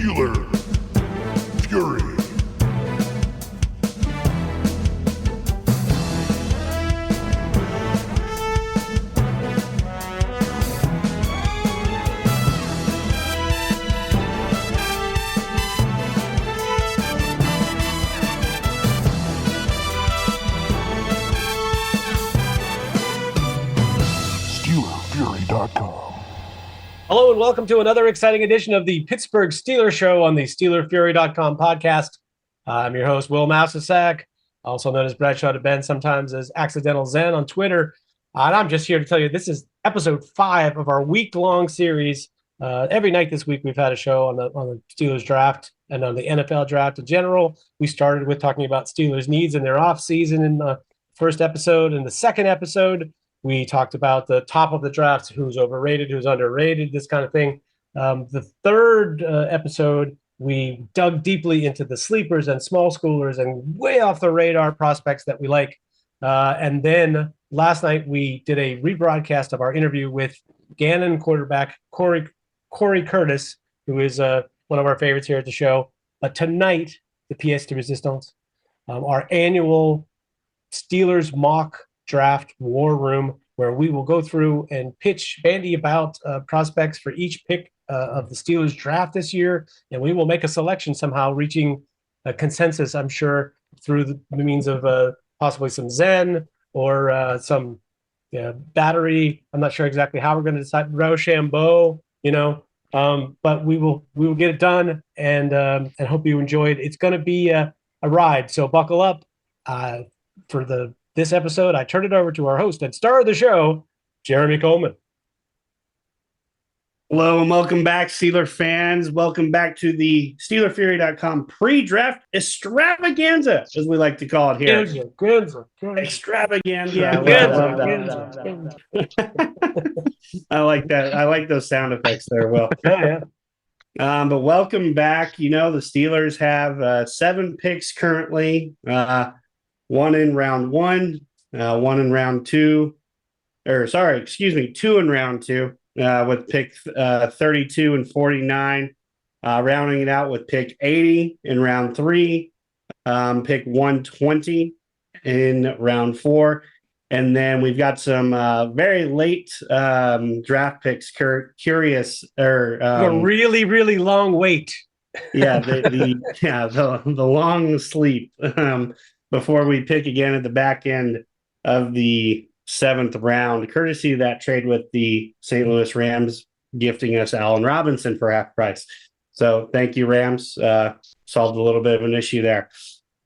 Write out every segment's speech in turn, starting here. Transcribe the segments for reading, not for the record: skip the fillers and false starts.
Steeler Fury. SteelerFury.com. Hello and welcome to another exciting edition of the Pittsburgh Steelers Show on the SteelerFury.com podcast. I'm your host, Wil Masisak, also known as Bradshaw to Ben, sometimes as Accidental Zen on Twitter. And I'm just here to tell you this is episode 5 of our week-long series. Every night this week we've had a show on the Steelers draft and on the NFL draft in general. We started with talking about Steelers needs in their offseason in the first episode. In the second episode, we talked about the top of the draft, who's overrated, who's underrated, this kind of thing. The third episode, we dug deeply into the sleepers and small schoolers and way off the radar prospects that we like. And then last night, we did a rebroadcast of our interview with Gannon quarterback Korey Karbowsky, who is one of our favorites here at the show. Tonight, the pièce de résistance, our annual Steelers mock draft war room, where we will go through and bandy about prospects for each pick of the Steelers draft this year, and we will make a selection somehow, reaching a consensus, I'm sure, through the means of possibly some Zen or some battery. I'm not sure exactly how we're going to decide. Rochambeau, but we will get it done, and hope you enjoyed. It's going to be a ride, so buckle up for this episode. I turn it over to our host and star of the show, Jeremy Kohlman. Hello and welcome back, Steeler fans. Welcome back to the SteelerFury.com pre-draft extravaganza, as we like to call it here. Extravaganza. Yeah, I like that. I like those sound effects there, Will. Yeah. But welcome back. The Steelers have 7 picks currently. 1 in round 1, 1 in round 2, 2 in round 2, with pick 32 and 49, rounding it out with pick 80 in round 3, pick 120 in round 4, and then we've got some very late draft picks. A really, really long wait. Yeah, the long sleep. Before we pick again at the back end of the 7th round, courtesy of that trade with the St. Louis Rams, gifting us Allen Robinson for half price. So thank you, Rams. Solved a little bit of an issue there.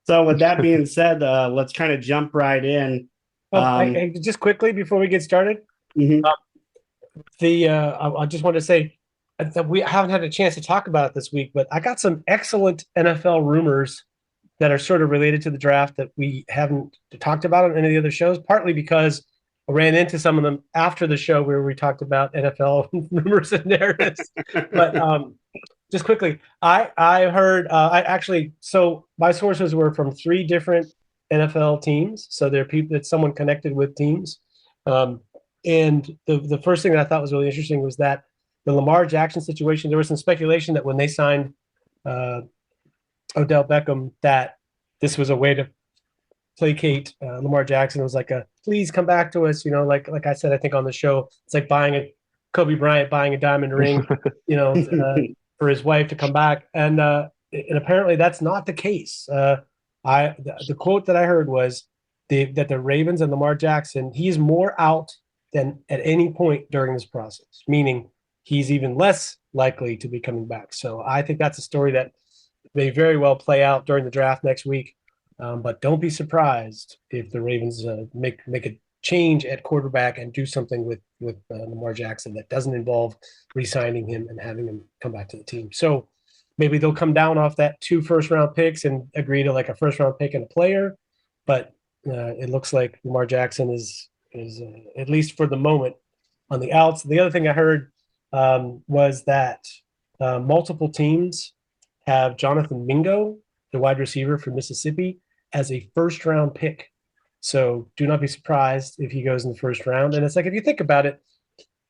So with that being said, let's kind of jump right in. Just quickly before we get started, Mm-hmm. I just want to say that we haven't had a chance to talk about it this week, but I got some excellent NFL rumors that are sort of related to the draft that we haven't talked about on any of the other shows, partly because I ran into some of them after the show where we talked about NFL rumors and narratives. But just quickly, I heard, so my sources were from 3 different NFL teams. So they're people that someone connected with teams. And the first thing that I thought was really interesting was that the Lamar Jackson situation, there was some speculation that when they signed Odell Beckham, that this was a way to placate Lamar Jackson. It was like please come back to us. Like I said, I think on the show, it's like Kobe Bryant buying a diamond ring, for his wife to come back. And apparently that's not the case. The quote that I heard was that the Ravens and Lamar Jackson, he's more out than at any point during this process, meaning he's even less likely to be coming back. So I think that's a story that may very well play out during the draft next week. But don't be surprised if the Ravens make a change at quarterback and do something with Lamar Jackson that doesn't involve re-signing him and having him come back to the team. So maybe they'll come down off that 2 first-round picks and agree to like a first-round pick and a player. But it looks like Lamar Jackson is at least for the moment on the outs. The other thing I heard was that multiple teams have Jonathan Mingo, the wide receiver from Mississippi, as a first-round pick. So do not be surprised if he goes in the first round. And it's like, if you think about it,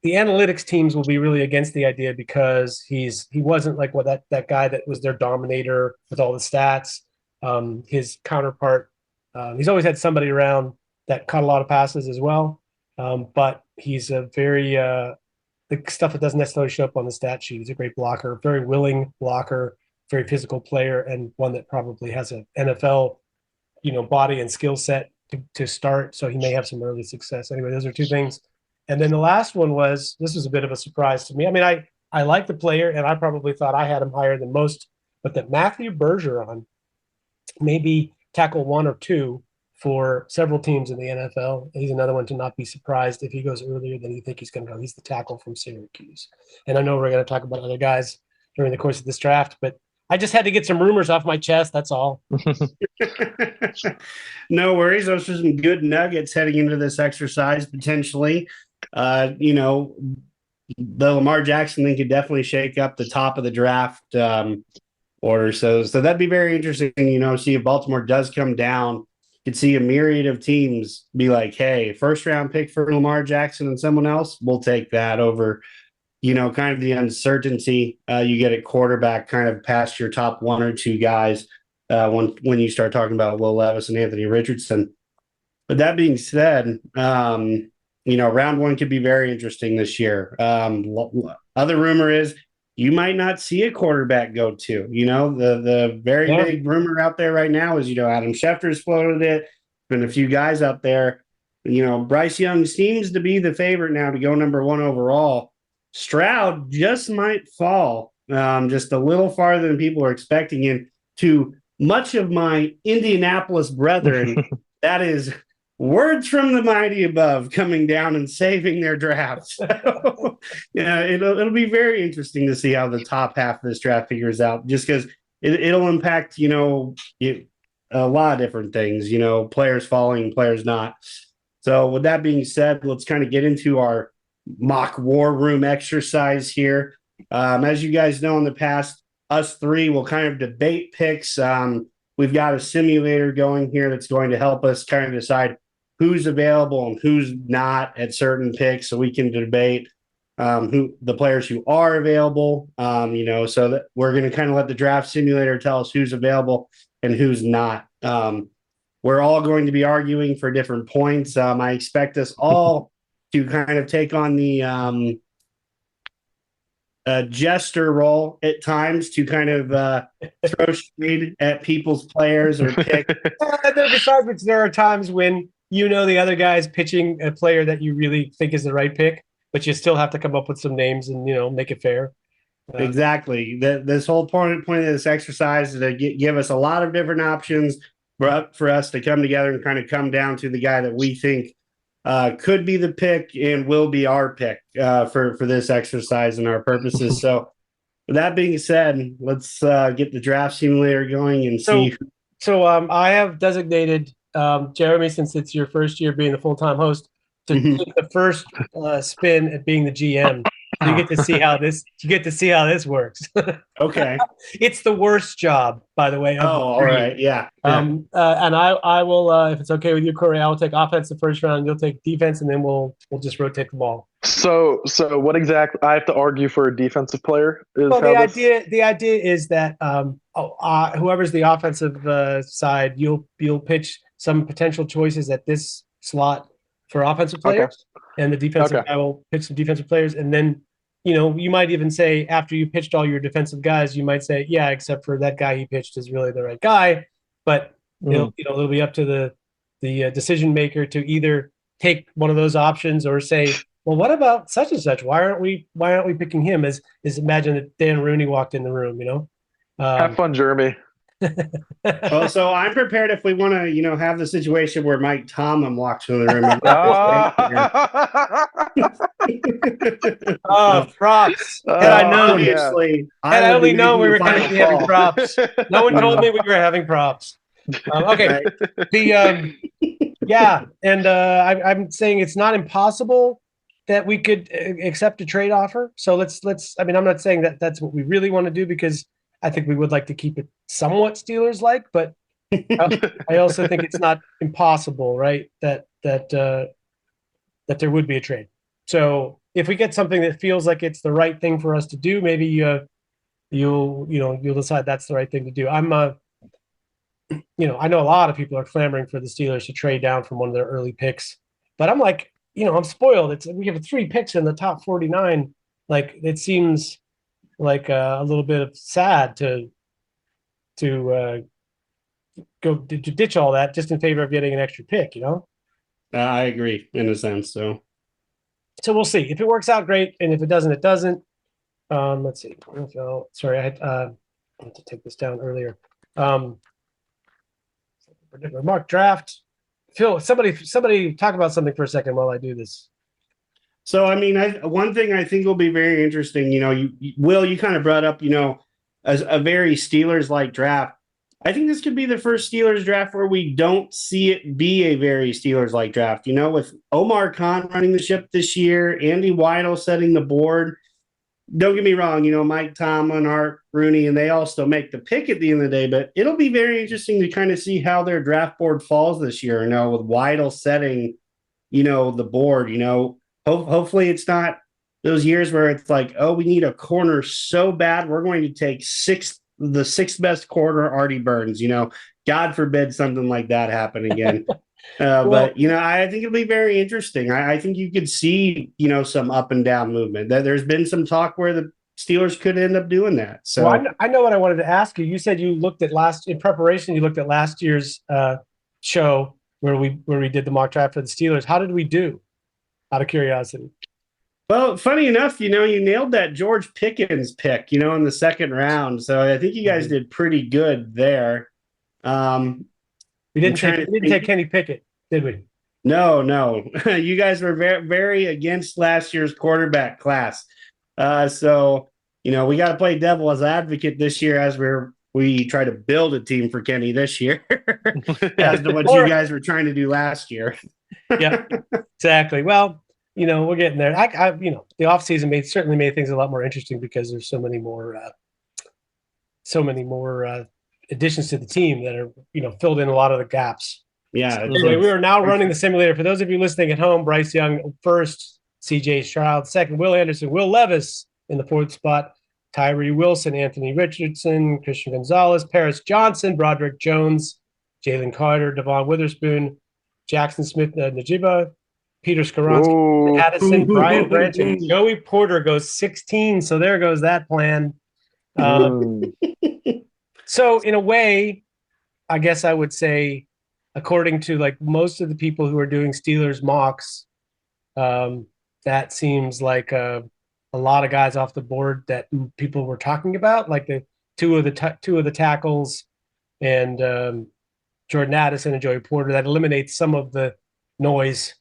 the analytics teams will be really against the idea because he wasn't like that guy that was their dominator with all the stats. His counterpart, he's always had somebody around that caught a lot of passes as well. But he's a very the stuff that doesn't necessarily show up on the stat sheet. He's a great blocker, very willing blocker, very physical player, and one that probably has an NFL, body and skill set to start. So he may have some early success. Anyway, those are two things. And then the last one this was a bit of a surprise to me. I mean, I like the player, and I probably thought I had him higher than most, but that Matthew Bergeron maybe tackle 1 or 2 for several teams in the NFL. He's another one to not be surprised if he goes earlier than you think he's going to go. He's the tackle from Syracuse. And I know we're going to talk about other guys during the course of this draft, but I just had to get some rumors off my chest. That's all. No worries. Those are some good nuggets heading into this exercise potentially. The Lamar Jackson thing could definitely shake up the top of the draft order. So that'd be very interesting, see if Baltimore does come down. You could see a myriad of teams be like, hey, first round pick for Lamar Jackson and someone else, we'll take that over, kind of the uncertainty you get at quarterback kind of past your top 1 or 2 guys when you start talking about Will Levis and Anthony Richardson. But that being said, round 1 could be very interesting this year. Other rumor is you might not see a quarterback go 2. The very big rumor out there right now is, Adam Schefter's floated it. Been a few guys out there. Bryce Young seems to be the favorite now to go number 1 overall. Stroud just might fall just a little farther than people are expecting. And to much of my Indianapolis brethren, that is words from the mighty above coming down and saving their drafts. So, it'll be very interesting to see how the top half of this draft figures out, just because it'll impact, a lot of different things, players falling, players not. So with that being said, let's kind of get into our mock war room exercise here. As you guys know, in the past, us 3 will kind of debate picks. We've got a simulator going here that's going to help us kind of decide who's available and who's not at certain picks, so we can debate who the players who are available, so that we're going to kind of let the draft simulator tell us who's available and who's not. We're all going to be arguing for different points. I expect us all to kind of take on the jester role at times to kind of throw shade at people's players or pick. Besides which, there are times when the other guy's pitching a player that you really think is the right pick, but you still have to come up with some names and make it fair. Exactly. This whole point of this exercise is to give us a lot of different options for us to come together and kind of come down to the guy that we think could be the pick and will be our pick for this exercise and our purposes. So with that being said, let's get the draft simulator going and see. So I have designated Jeremy, since it's your first year being the full-time host, to take the first spin at being the GM. So you get to see how this works. Okay. It's the worst job, by the way. All right. Yeah. And I will, if it's okay with you, Korey, I will take offense the first round. You'll take defense, and then we'll just rotate the ball. So what exactly? I have to argue for a defensive player. The idea is that whoever's the offensive side, you'll pitch some potential choices at this slot for offensive players, and the defensive guy will pitch some defensive players, and then you might even say, after you pitched all your defensive guys, you might say, yeah, except for that guy he pitched is really the right guy, but it'll be up to the decision maker to either take one of those options or say, well, what about such and such? Why aren't we picking him? As imagine that Dan Rooney walked in the room, Have fun, Jeremy. Well, so I'm prepared if we want to, have the situation where Mike Tomlin walks in the room. Props. Had I known, obviously, had I only known we were going to be having props. No one told me we were having props. Okay. I'm saying it's not impossible that we could accept a trade offer. So let's. I'm not saying that that's what we really want to do, because I think we would like to keep it somewhat Steelers-like, but I also think it's not impossible, right? That there would be a trade. So if we get something that feels like it's the right thing for us to do, maybe you'll decide that's the right thing to do. I know a lot of people are clamoring for the Steelers to trade down from one of their early picks, but I'm like, I'm spoiled. We have 3 picks in the top 49. Like, it seems like a little bit of sad to go to ditch all that just in favor of getting an extra pick. I agree in a sense. So we'll see. If it works out, great, and if it doesn't, it doesn't. Let's see. Sorry, I had to take this down earlier. Mark draft. Phil, somebody talk about something for a second while I do this. So, I mean, one thing I think will be very interesting, Will, you kind of brought up, as a very Steelers-like draft. I think this could be the first Steelers draft where we don't see it be a very Steelers-like draft. With Omar Khan running the ship this year, Andy Weidl setting the board. Don't get me wrong, Mike Tomlin, Art Rooney, and they all still make the pick at the end of the day, but it'll be very interesting to kind of see how their draft board falls this year, with Weidl setting, the board, hopefully it's not those years where it's like, oh, we need a corner so bad, we're going to take the sixth best corner, Artie Burns, God forbid something like that happen again. But I think it'll be very interesting. I think you could see, some up and down movement. There's been some talk where the Steelers could end up doing that. So I know what I wanted to ask you. You said you looked at in preparation. You looked at last year's show where we did the mock draft for the Steelers. How did we do? Out of curiosity. Well, funny enough, you nailed that George Pickens pick, in the second round. So I think you guys did pretty good there. We didn't take Kenny Pickett, did we? No. You guys were very, very against last year's quarterback class. So, we got to play devil's advocate this year as we try to build a team for Kenny this year as to what you guys were trying to do last year. Yeah, exactly. Well, we're getting there. The offseason certainly made things a lot more interesting because there's so many more additions to the team that are, filled in a lot of the gaps. Yeah. So anyway, we are now running the simulator. For those of you listening at home, Bryce Young first, CJ Stroud second, Will Anderson, Will Levis in the 4th spot, Tyree Wilson, Anthony Richardson, Christian Gonzalez, Paris Johnson, Broderick Jones, Jalen Carter, Devon Witherspoon, Jackson Smith, Najiba, Peter Skoronski, Addison, Brian Branch, and Joey Porter goes 16. So there goes that plan. So in a way, I guess I would say, according to like most of the people who are doing Steelers mocks, that seems like a lot of guys off the board that people were talking about, like the two of the tackles and Jordan Addison and Joey Porter. That eliminates some of the noise.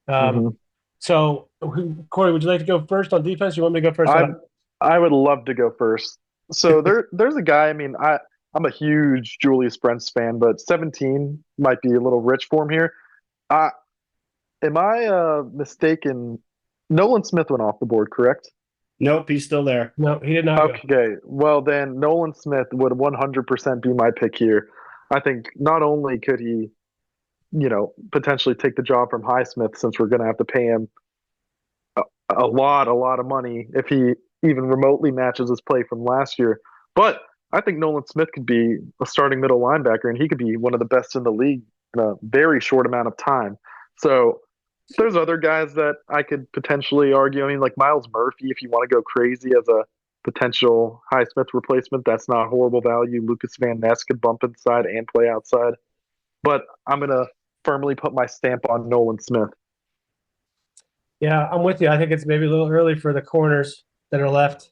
So, Korey, would you like to go first on defense? You want me to go first? I would love to go first. So there's a guy. I mean, I'm a huge Julius Brents fan, but 17 might be a little rich for him here. Am I mistaken? Nolan Smith went off the board, correct? Nope, he's still there. No, he did not. Okay, well then Nolan Smith would 100% be my pick here. I think not only could he, potentially take the job from Highsmith, since we're going to have to pay him a lot of money if he even remotely matches his play from last year. But I think Nolan Smith could be a starting middle linebacker, and he could be one of the best in the league in a very short amount of time. So there's other guys that I could potentially argue. I mean, like Miles Murphy, if you want to go crazy as a potential Highsmith replacement, that's not horrible value. Lucas Van Ness could bump inside and play outside. But I'm going to firmly put my stamp on Nolan Smith. Yeah, I'm with you. I think it's maybe a little early for the corners that are left.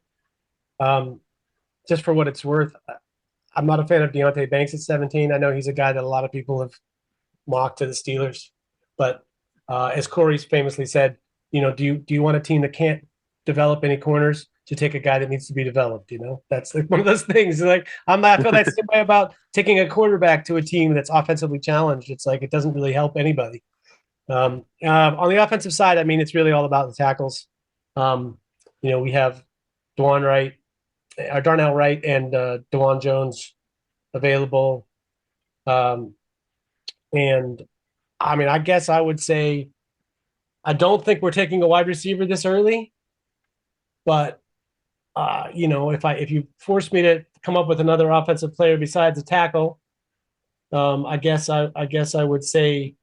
Just for what it's worth, I'm not a fan of Deonte Banks at 17. I know he's a guy that a lot of people have mocked to the Steelers. But as Corey's famously said, do you want a team that can't develop any corners to take a guy that needs to be developed? That's like one of those things. Like I feel that same way about taking a quarterback to a team that's offensively challenged. It's like it doesn't really help anybody. On the offensive side, I mean, it's really all about the tackles. We have Darnell Wright and DeJuan Jones available. And I mean, I guess I would say I don't think we're taking a wide receiver this early, but if you force me to come up with another offensive player besides a tackle, I guess I would say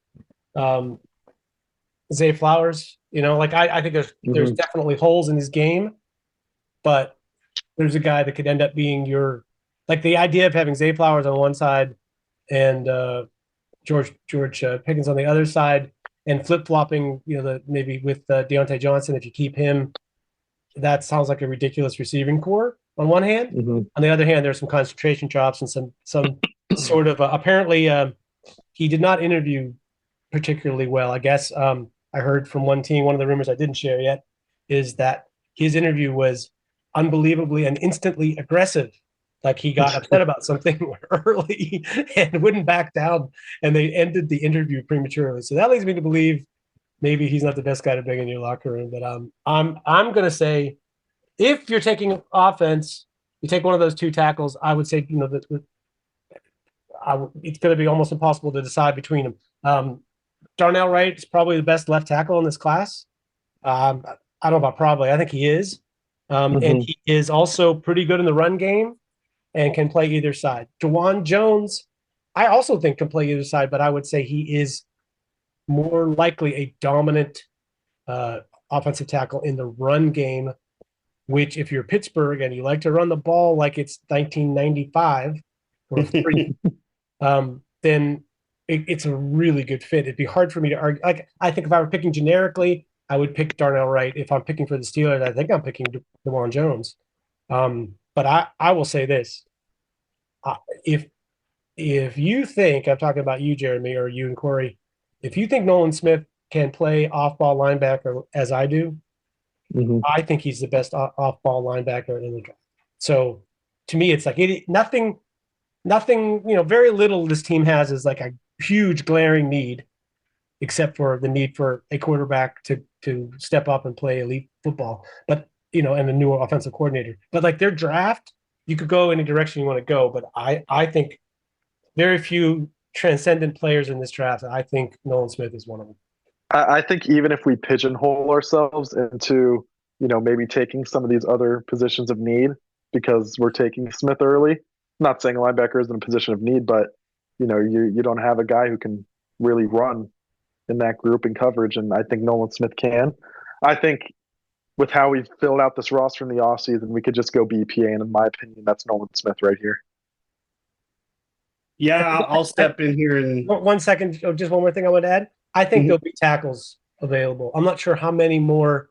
Zay Flowers. I think there's definitely holes in his game, but there's a guy that could end up being the idea of having Zay Flowers on one side and George Pickens on the other side, and flip-flopping, maybe with Deontay Johnson, if you keep him, that sounds like a ridiculous receiving core on one hand. On the other hand, there's some concentration drops and some sort of apparently he did not interview particularly well. I guess I heard from one team, one of the rumors I didn't share yet is that his interview was unbelievably and instantly aggressive. Like he got upset about something early and wouldn't back down, and they ended the interview prematurely. So that leads me to believe maybe he's not the best guy to bring in your locker room. But I'm going to say, if you're taking offense, you take one of those two tackles. I would say it's going to be almost impossible to decide between them. Darnell Wright is probably the best left tackle in this class. I don't know about probably. I think he is, and he is also pretty good in the run game and can play either side. Juwan Jones, I also think can play either side, but I would say he is more likely a dominant offensive tackle in the run game, which if you're Pittsburgh and you like to run the ball like it's 1995 or 3, then it's a really good fit. It'd be hard for me to argue. Like, I think if I were picking generically, I would pick Darnell Wright. If I'm picking for the Steelers, I think I'm picking Juwan Jones. But I will say this. If you think, I'm talking about you, Jeremy, or you and Korey, if you think Nolan Smith can play off-ball linebacker as I do, I think he's the best off-ball linebacker in the draft. So to me, it's like nothing, very little this team has is like a huge glaring need, except for the need for a quarterback to step up and play elite football. But and a new offensive coordinator. But like their draft, you could go any direction you want to go. But I think very few transcendent players in this draft. I think Nolan Smith is one of them. I think even if we pigeonhole ourselves into, maybe taking some of these other positions of need because we're taking Smith early, not saying linebacker is in a position of need, but, you don't have a guy who can really run in that group in coverage, and I think Nolan Smith can. I think with how we've filled out this roster in the offseason, we could just go BPA, and in my opinion, that's Nolan Smith right here. Yeah, I'll step in here and 1 second. Just one more thing I would add. I think there'll be tackles available. I'm not sure how many more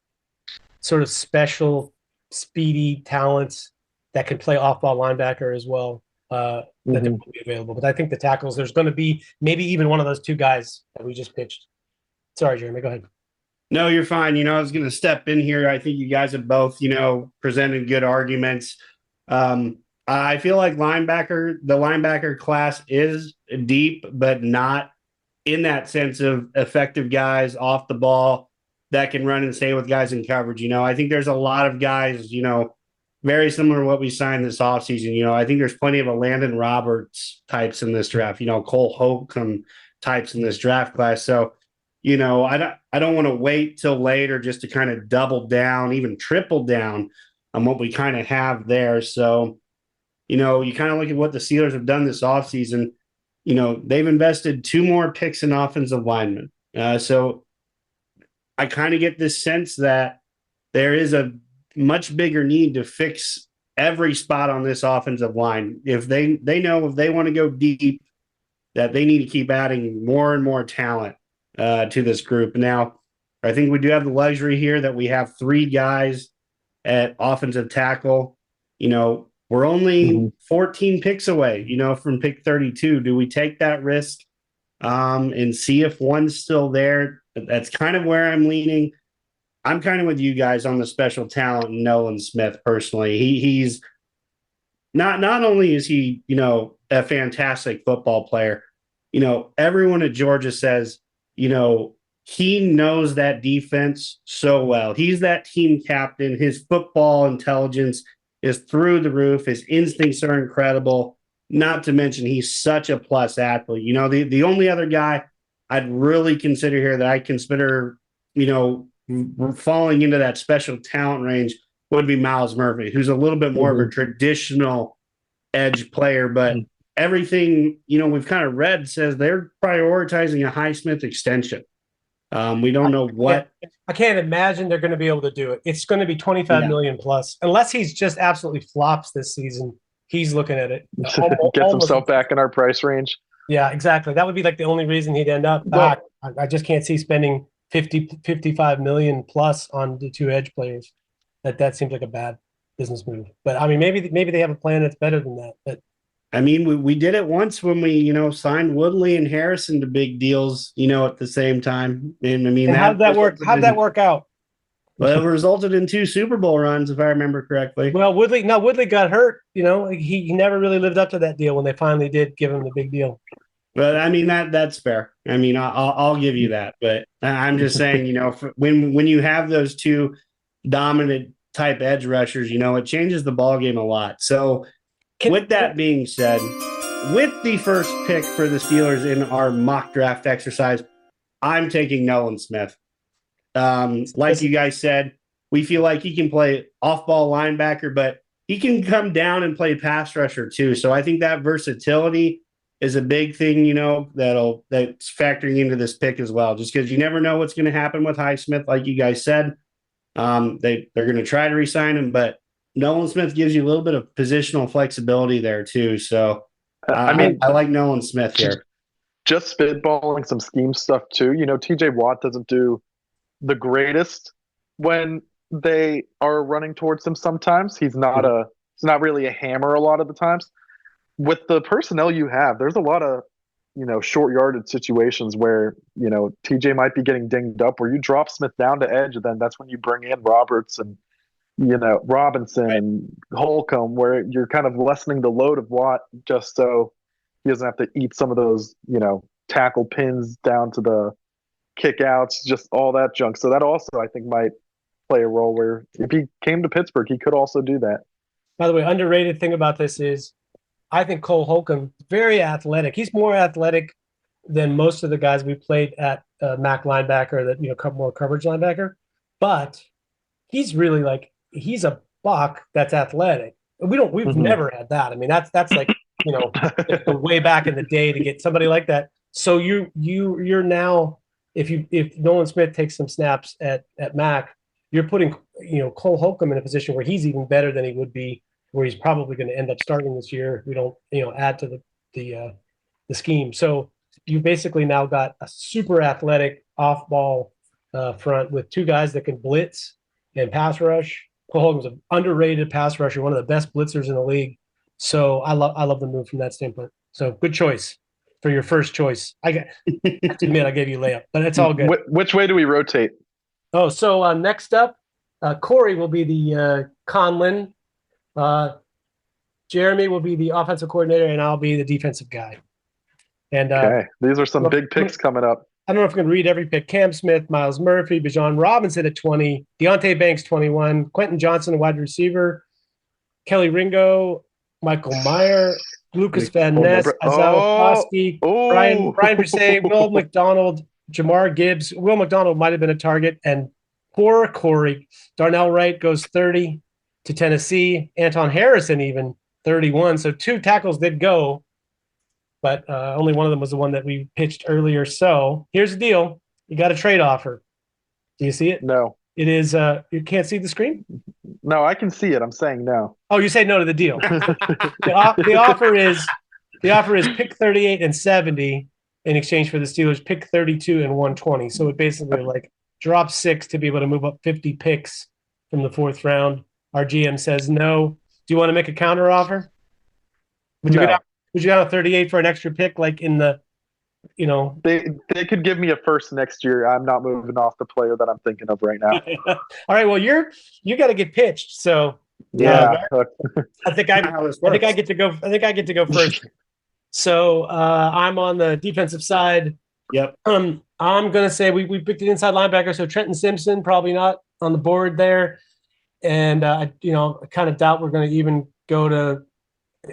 sort of special, speedy talents that can play off-ball linebacker as well that will be available. But I think the tackles, there's going to be maybe even one of those two guys that we just pitched. Sorry, Jeremy, go ahead. No, you're fine. I was going to step in here. I think you guys have both, presented good arguments. I feel like the linebacker class is deep, but not in that sense of effective guys off the ball that can run and stay with guys in coverage. I think there's a lot of guys, very similar to what we signed this offseason. I think there's plenty of a Landon Roberts types in this draft, Cole Holcomb types in this draft class. So, I don't want to wait till later just to kind of double down, even triple down on what we kind of have there. So, you kind of look at what the Steelers have done this offseason. They've invested 2 more picks in offensive linemen. So I kind of get this sense that there is a much bigger need to fix every spot on this offensive line. If they know if they want to go deep, that they need to keep adding more and more talent to this group. Now, I think we do have the luxury here that we have 3 guys at offensive tackle. We're only 14 picks away, from pick 32. Do we take that risk and see if one's still there? That's kind of where I'm leaning. I'm kind of with you guys on the special talent, Nolan Smith, personally. He's not only is he, a fantastic football player, everyone at Georgia says, he knows that defense so well. He's that team captain. His football intelligence is through the roof. His instincts are incredible. Not to mention he's such a plus athlete. The only other guy I'd really consider here that I consider falling into that special talent range would be Miles Murphy, who's a little bit more of a traditional edge player. But everything, we've kind of read says they're prioritizing a Highsmith extension. We don't know what. I can't imagine they're going to be able to do it. It's going to be 25 million plus, unless he's just absolutely flops this season. He's looking at it. Gets himself back in our price range. Yeah, exactly. That would be like the only reason he'd end up back. I just can't see spending 55 million plus on the two edge players. That seems like a bad business move. But I mean, maybe they have a plan that's better than that. But I mean, we did it once when we, signed Woodley and Harrison to big deals, at the same time. And I mean, how'd that work? How'd that work out? Well, it resulted in 2 Super Bowl runs, if I remember correctly. Well, Woodley got hurt. He never really lived up to that deal when they finally did give him the big deal. But I mean, that's fair. I mean, I'll give you that. But I'm just saying, when you have those 2 dominant type edge rushers, it changes the ball game a lot. So with that being said, with the first pick for the Steelers in our mock draft exercise, I'm taking Nolan Smith. Like you guys said, we feel like he can play off-ball linebacker, but he can come down and play pass rusher too. So I think that versatility is a big thing, that's factoring into this pick as well, just because you never know what's going to happen with Highsmith, like you guys said. They're going to try to re-sign him, but Nolan Smith gives you a little bit of positional flexibility there too. So I like Nolan Smith here. Just spitballing some scheme stuff too. TJ Watt doesn't do the greatest when they are running towards him sometimes. He's not really a hammer a lot of the times. With the personnel you have, there's a lot of short yarded situations where TJ might be getting dinged up, where you drop Smith down to edge, and then that's when you bring in Roberts and Robinson and Holcomb, where you're kind of lessening the load of Watt just so he doesn't have to eat some of those tackle pins down to the kick outs, just all that junk. So that also I think might play a role, where if he came to Pittsburgh, he could also do that. By the way, underrated thing about this is I think Cole Holcomb, very athletic. He's more athletic than most of the guys we played at Mac linebacker, that more coverage linebacker. But he's really he's a buck that's athletic. We've never had that. I mean, that's like way back in the day to get somebody like that. So you're now, if Nolan Smith takes some snaps at Mac, you're putting Cole Holcomb in a position where he's even better than he would be, where he's probably going to end up starting this year if we don't add to the scheme. So you basically now got a super athletic off ball front with 2 guys that can blitz and pass rush. Cole Holcomb's an underrated pass rusher, one of the best blitzers in the league. So I love the move from that standpoint. So good choice for your first choice. I have to admit I gave you a layup, but it's all good. Which way do we rotate? Oh, so next up, Korey will be the Conlon. Jeremy will be the offensive coordinator, and I'll be the defensive guy. And okay, these are some big picks coming up. I don't know if I'm going to read every pick. Cam Smith, Miles Murphy, Bijan Robinson at 20, Deontay Banks 21, Quentin Johnson, wide receiver, Kelly Ringo, Michael Meyer, Lucas Van Ness, Isaiah Foskey, Brian Brisset, Will McDonald, Jamar Gibbs. Will McDonald might have been a target, and poor Corey. Darnell Wright goes 30 to Tennessee. Anton Harrison even 31. So 2 tackles did go, but only one of them was the one that we pitched earlier. So here's the deal. You got a trade offer. Do you see it? No. It is you can't see the screen? No, I can see it. I'm saying no. Oh, you say no to the deal. the offer is pick 38 and 70 in exchange for the Steelers pick 32 and 120. So it basically drops 6 to be able to move up 50 picks from the 4th round. Our GM says no. Do you want to make a counter offer? Would you go down to 38 for an extra pick, like in the, They could give me a first next year. I'm not moving off the player that I'm thinking of right now. All right. Well, you got to get pitched. So yeah, I think I get to go. I think I get to go first. So I'm on the defensive side. Yep. I'm gonna say we picked an inside linebacker. So Trenton Simpson probably not on the board there. And I kind of doubt we're going to even go to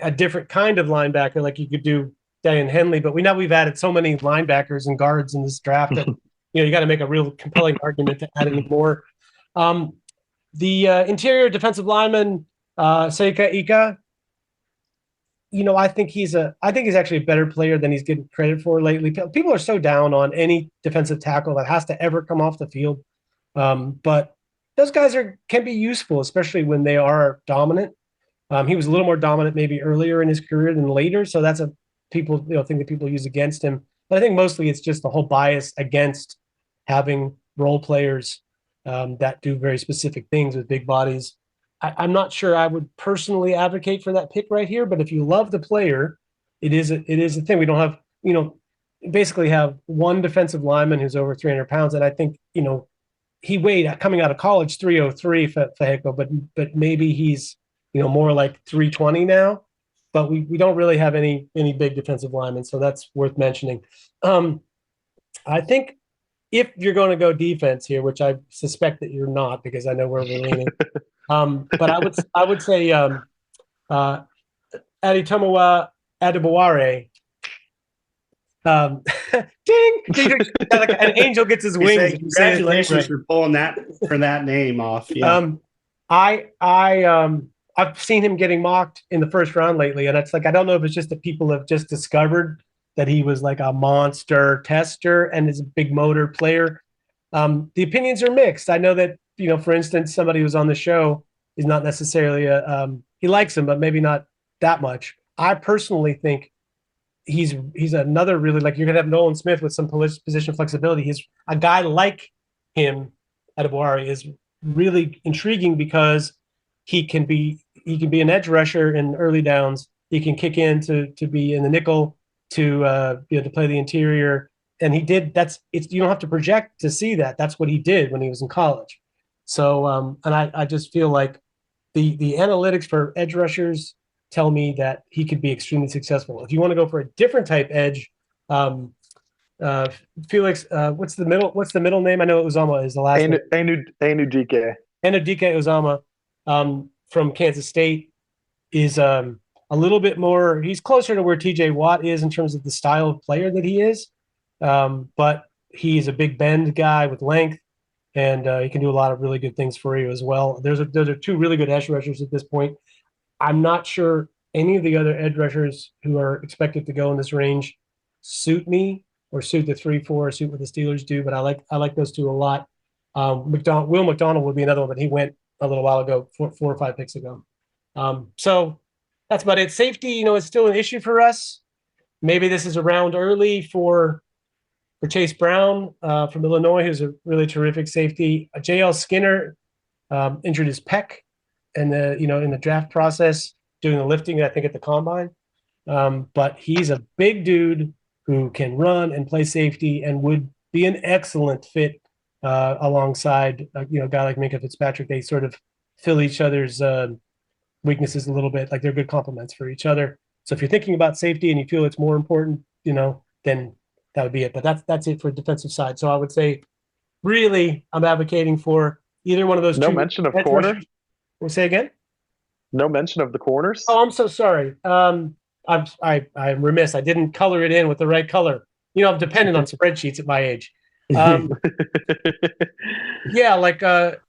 a different kind of linebacker, like you could do Darian Henley. But we know we've added so many linebackers and guards in this draft that you got to make a real compelling argument to add any more. The interior defensive lineman, Seika Ika, I think he's actually a better player than he's getting credit for lately. People are so down on any defensive tackle that has to ever come off the field. But those guys can be useful, especially when they are dominant. He was a little more dominant maybe earlier in his career than later. So that's a thing that people use against him. But I think mostly it's just the whole bias against having role players that do very specific things with big bodies. I'm not sure I would personally advocate for that pick right here, but if you love the player, it is a thing. We don't have, basically have one defensive lineman who's over 300 pounds. And I think, he weighed coming out of college 303 Feheko, but maybe he's, more like 320 now. But we don't really have any big defensive linemen, so that's worth mentioning. I think if you're going to go defense here, which I suspect that you're not, because I know where we're leaning. But I would say Adetomiwa Adebaware. Ding! Like an angel gets his wings. Congratulations for pulling that name off. Yeah. I've seen him getting mocked in the first round lately, and it's like I don't know if it's just that people have just discovered that he was like a monster tester and is a big motor player. The opinions are mixed. I know that for instance, somebody who's on the show is not necessarily he likes him, but maybe not that much. I personally think he's another really, like, you're gonna have Nolan Smith with some position flexibility. He's a guy like him. Adebaware is really intriguing because he can be an edge rusher in early downs. He can kick in to be in the nickel, to play the interior. And he did. You don't have to project to see that. That's what he did when he was in college. So, and I just feel like the analytics for edge rushers tell me that he could be extremely successful. If you want to go for a different type edge, Felix, what's the middle name? I know Uzama is the last name. Enudike Uzama from Kansas State is a little bit more. He's closer to where TJ Watt is in terms of the style of player that he is. But he's a big bend guy with length, and he can do a lot of really good things for you as well. Those are two really good edge rushers at this point. I'm not sure any of the other edge rushers who are expected to go in this range suit me or suit the 3-4, suit what the Steelers do, but I like those two a lot. Wil McDonald would be another one, but he went a little while ago, 4 or 5 picks ago. So that's about it. Safety, is still an issue for us. Maybe this is a round early for Chase Brown from Illinois, who's a really terrific safety. J.L. Skinner injured his pec in the draft process, doing the lifting, I think, at the combine. But he's a big dude who can run and play safety and would be an excellent fit alongside a guy like Minkah Fitzpatrick. They sort of fill each other's weaknesses a little bit, like they're good complements for each other. So if you're thinking about safety and you feel it's more important, then that would be it. But that's it for defensive side. So I would say, really, I'm advocating for either one of those. No mention of corner. We'll say again. No mention of the corners. Oh, I'm so sorry. I'm remiss. I didn't color it in with the right color. I'm dependent on spreadsheets at my age. Yeah, like the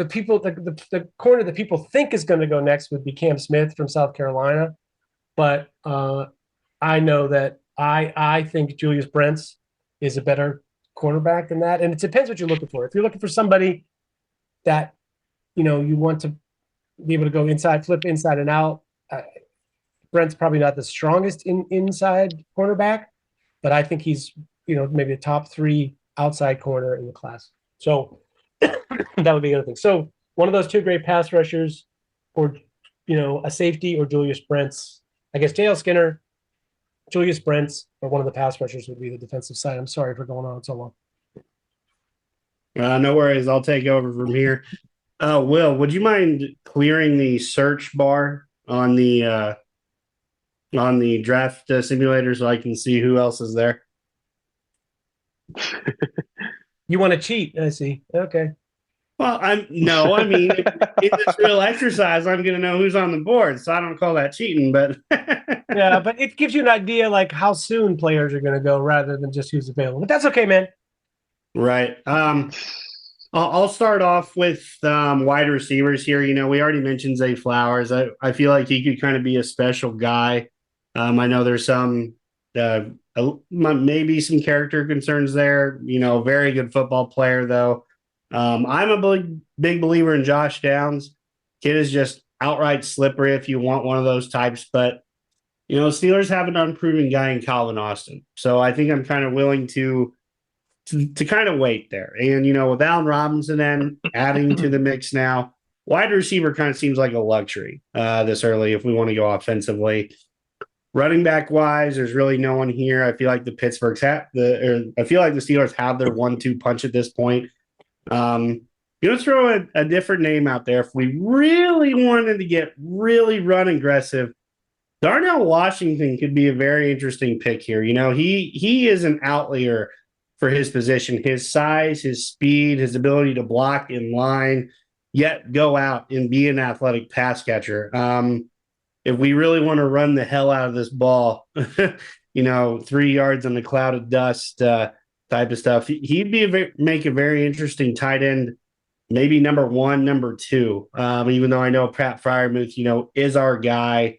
people, the corner that people think is going to go next would be Cam Smith from South Carolina, but I know that I think Julius Brents is a better cornerback than that, and it depends what you're looking for. If you're looking for somebody that you want to be able to go inside, flip inside and out, Brent's probably not the strongest inside cornerback, but I think he's maybe a top 3 outside corner in the class. So that would be the other thing. So one of those two great pass rushers, or a safety, or Julius Brents. I guess J.L. Skinner, Julius Brents, or one of the pass rushers would be the defensive side. I'm sorry for going on so long. No worries. I'll take over from here. Will, would you mind clearing the search bar on the draft simulator so I can see who else is there? You want to cheat? I see. Okay. Well, in this real exercise, I'm going to know who's on the board, so I don't call that cheating. But Yeah, but it gives you an idea like how soon players are going to go rather than just who's available. But that's okay, man. Right. I'll start off with wide receivers here. We already mentioned Zay Flowers. I feel like he could kind of be a special guy. I know there's some maybe some character concerns there. Very good football player though. I'm a big believer in Josh Downs. Kid is just outright slippery if you want one of those types. But Steelers have an unproven guy in Calvin Austin, so I think I'm kind of willing to kind of wait there. And, with Allen Robinson then adding to the mix now, wide receiver kind of seems like a luxury this early if we want to go offensively. Running back wise, there's really no one here. I feel like the Steelers have their 1-2 punch at this point. Throw a different name out there. If we really wanted to get really run aggressive, Darnell Washington could be a very interesting pick here. He is an outlier for his position, his size, his speed, his ability to block in line, yet go out and be an athletic pass catcher. If we really want to run the hell out of this ball, 3 yards in a cloud of dust type of stuff, he'd make a very interesting tight end, maybe number 1, number 2. Even though I know Pat Freiermuth, is our guy,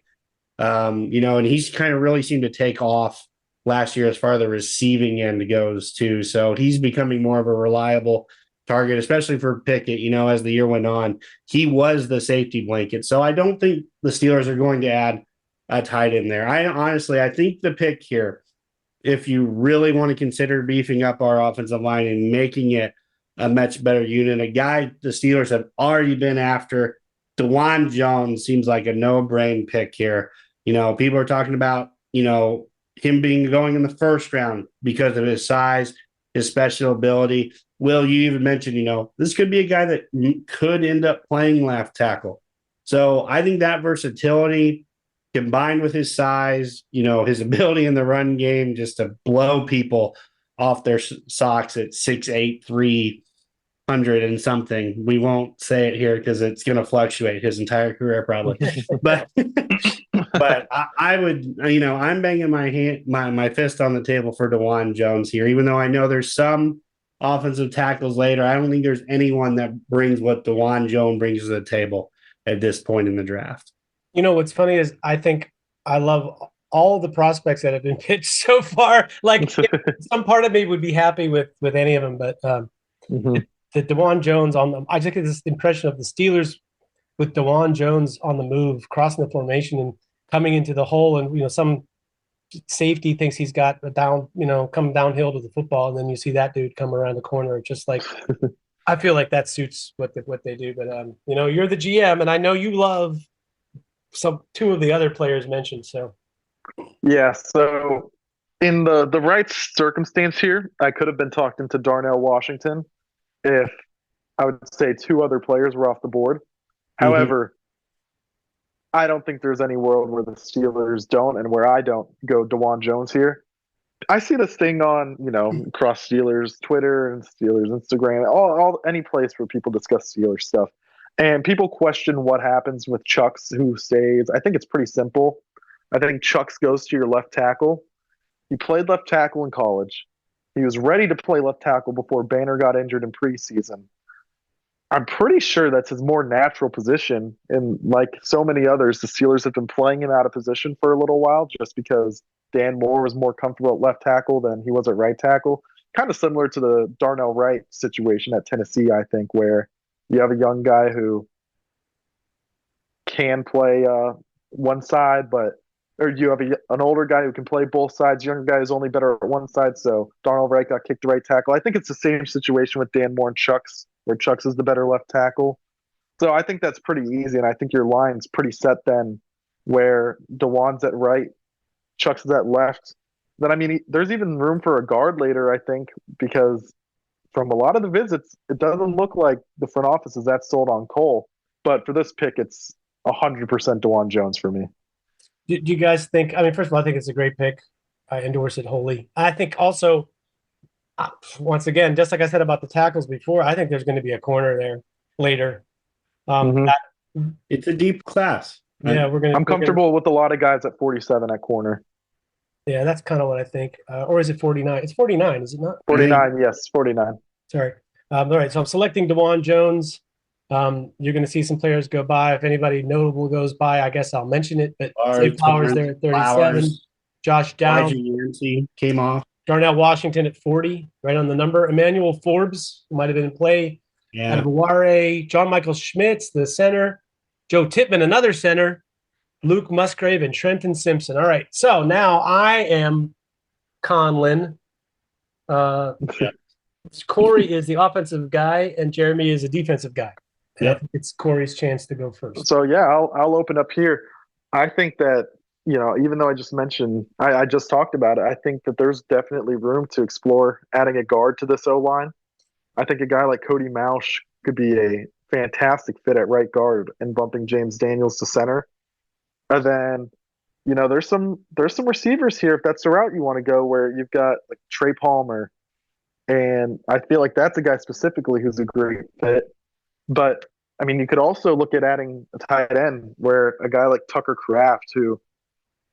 and he's kind of really seemed to take off last year as far as the receiving end goes too. So he's becoming more of a reliable target, especially for Pickett, as the year went on. He was the safety blanket. So I don't think the Steelers are going to add a tight end there. I think the pick here, if you really want to consider beefing up our offensive line and making it a much better unit, a guy the Steelers have already been after, DeJuan Jones seems like a no-brain pick here. People are talking about, him going in the first round because of his size, his special ability. Will, you even mentioned, this could be a guy that could end up playing left tackle. So I think that versatility combined with his size, his ability in the run game just to blow people off their socks at 6'8", 300 and something. We won't say it here because it's going to fluctuate his entire career probably. But I would, I'm banging my fist on the table for DeJuan Jones here, even though I know there's some offensive tackles later. I don't think there's anyone that brings what DeJuan Jones brings to the table at this point in the draft. What's funny is I think I love all the prospects that have been pitched so far. Like some part of me would be happy with any of them, but the DeJuan Jones I just get this impression of the Steelers with DeJuan Jones on the move, crossing the formation and coming into the hole, and some safety thinks he's got a down, coming downhill to the football, and then you see that dude come around the corner. Just like I feel like that suits what they do. But you're the GM, and I know you love two of the other players mentioned. So yeah, so in the right circumstance here, I could have been talked into Darnell Washington if I would say 2 other players were off the board. However, I don't think there's any world where the Steelers don't and where I don't go DeJuan Jones here. I see this thing on, across Steelers Twitter and Steelers Instagram, all any place where people discuss Steelers stuff. And people question what happens with Chucks, who stays. I think it's pretty simple. I think Chucks goes to your left tackle. He played left tackle in college. He was ready to play left tackle before Banner got injured in preseason. I'm pretty sure that's his more natural position. And like so many others, the Steelers have been playing him out of position for a little while just because Dan Moore was more comfortable at left tackle than he was at right tackle. Kind of similar to the Darnell Wright situation at Tennessee, I think, where you have a young guy who can play one side, or you have an older guy who can play both sides. Younger guy is only better at one side, so Darnell Wright got kicked to right tackle. I think it's the same situation with Dan Moore and Chucks, where Chucks is the better left tackle. So I think that's pretty easy, and I think your line's pretty set then, where DeJuan's at right, Chucks is at left. Then, there's even room for a guard later, I think, because from a lot of the visits, it doesn't look like the front office is that sold on Cole. But for this pick, it's 100% DeJuan Jones for me. Do you guys think, first of all, I think it's a great pick. I endorse it wholly. I think also, once again, just like I said about the tackles before, I think there's going to be a corner there later. It's a deep class. Yeah, I'm comfortable with a lot of guys at 47 at corner. Yeah, that's kind of what I think. Or is it 49? It's 49, is it not? 49, yes, 49. Sorry. All right, so I'm selecting DeJuan Jones. You're going to see some players go by. If anybody notable goes by, I guess I'll mention it. But Zay Flowers there at 37. Josh Dowd. Came off. Darnell Washington at 40, right on the number. Emmanuel Forbes, who might have been in play. Yeah. Adebaware, John Michael Schmitz, the center. Joe Tippmann, another center. Luke Musgrave and Trenton Simpson. All right, so now I am Conlon. Korey is the offensive guy, and Jeremy is a defensive guy. Yep. It's Korey's chance to go first. So, yeah, I'll open up here. I think that, even though I just mentioned, I just talked about it, I think that there's definitely room to explore adding a guard to this O-line. I think a guy like Cody Mauch could be a fantastic fit at right guard and bumping James Daniels to center. And then, there's some receivers here if that's the route you want to go, where you've got like Trey Palmer, and I feel like that's a guy specifically who's a great fit. But I mean, you could also look at adding a tight end, where a guy like Tucker Kraft, who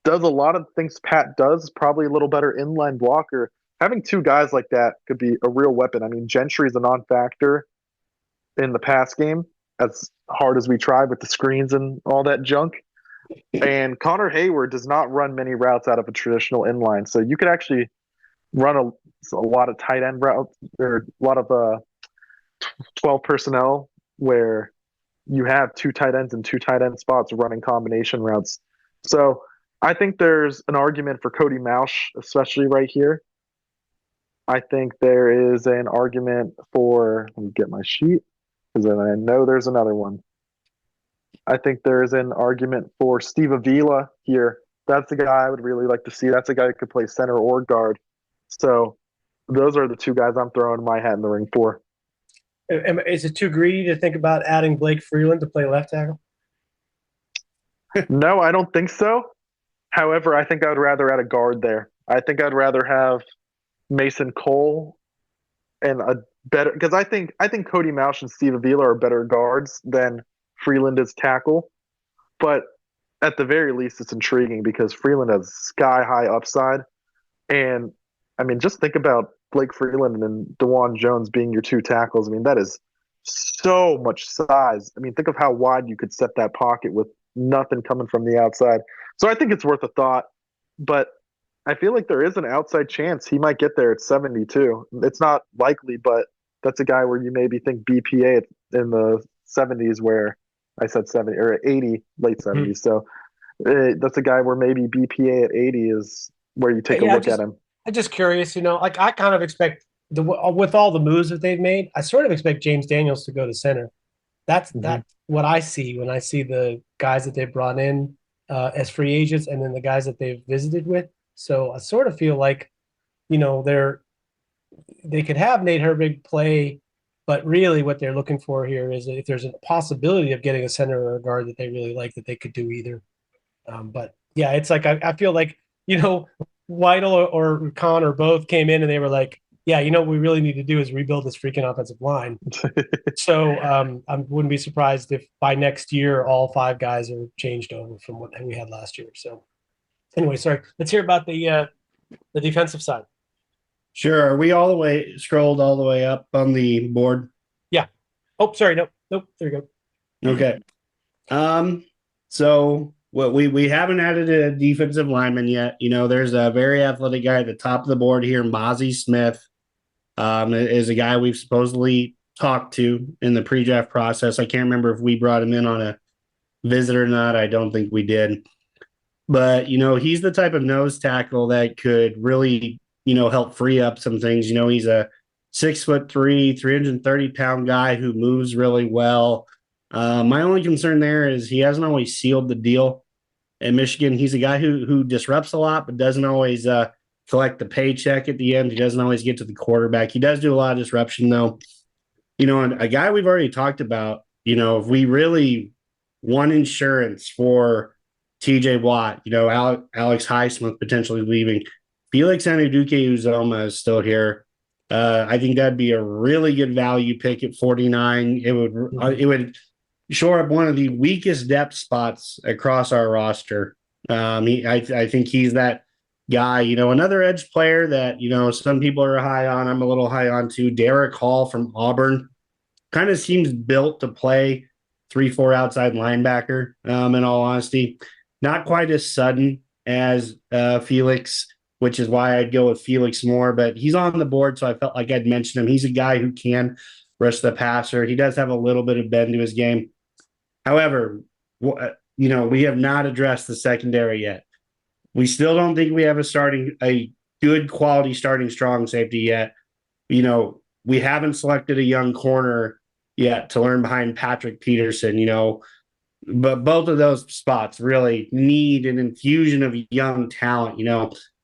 does a lot of things Pat does, probably a little better inline blocker. Having two guys like that could be a real weapon. I mean, Gentry's a non-factor in the pass game, as hard as we tried with the screens and all that junk. And Connor Hayward does not run many routes out of a traditional inline. So you could actually run a lot of tight end routes, or a lot of 12 personnel, where you have two tight ends in two tight end spots running combination routes. So I think there's an argument for Cody Mauch, especially right here. I think there is an argument for, let me get my sheet, because then I know there's another one. I think there is an argument for Steve Avila here. That's the guy I would really like to see. That's a guy who could play center or guard. So those are the two guys I'm throwing my hat in the ring for. Is it too greedy to think about adding Blake Freeland to play left tackle? No, I don't think so. However, I think I would rather add a guard there. I think I'd rather have Mason Cole and a better, because I think Cody Mauch and Steve Avila are better guards than Freeland is tackle. But at the very least, it's intriguing because Freeland has sky high upside. And I mean, just think about Blake Freeland and DeJuan Jones being your two tackles. I mean, that is so much size. I mean, think of how wide you could set that pocket with nothing coming from the outside. So I think it's worth a thought. But I feel like there is an outside chance he might get there at 72. It's not likely, but that's a guy where you maybe think BPA in the 70s, where I said 70 or 80, late 70s. So that's a guy where maybe BPA at 80 is where you take a look at him. I'm just curious, like I kind of expect with all the moves that they've made, I sort of expect James Daniels to go to center. That's what I see when I see the guys that they've brought in as free agents, and then the guys that they've visited with. So I sort of feel like, they could have Nate Herbig play, but really what they're looking for here is if there's a possibility of getting a center or a guard that they really like, that they could do either. But yeah, it's like I feel like, Weidl or Khan or both came in and they were like, yeah, what we really need to do is rebuild this freaking offensive line. So I wouldn't be surprised if by next year all five guys are changed over from what we had last year. So anyway, sorry. Let's hear about the defensive side. Sure. Are we scrolled all the way up on the board? Yeah. Oh, sorry. Nope. There you go. Okay. So we haven't added a defensive lineman yet. There's a very athletic guy at the top of the board here, Mazi Smith. Is a guy we've supposedly talked to in the pre-draft process. I can't remember if we brought him in on a visit or not. I don't think we did. But, he's the type of nose tackle that could really, help free up some things. He's a 6'3", 330-pound guy who moves really well. My only concern there is he hasn't always sealed the deal in Michigan. He's a guy who disrupts a lot, but doesn't always collect the paycheck at the end. He doesn't always get to the quarterback. He does do a lot of disruption, though. And a guy we've already talked about, if we really want insurance for TJ Watt, Alex Highsmith potentially leaving, Felix Anudike-Uzomah is still here. I think that'd be a really good value pick at 49. It would shore up one of the weakest depth spots across our roster. I think he's that guy. Another edge player that some people are high on. I'm a little high on too. Derek Hall from Auburn kind of seems built to play 3-4 outside linebacker. In all honesty, not quite as sudden as Felix, which is why I'd go with Felix more. But he's on the board, so I felt like I'd mention him. He's a guy who can rush the passer. He does have a little bit of bend to his game. However, we have not addressed the secondary yet. We still don't think we have a good quality starting strong safety yet. We haven't selected a young corner yet to learn behind Patrick Peterson, but both of those spots really need an infusion of young talent.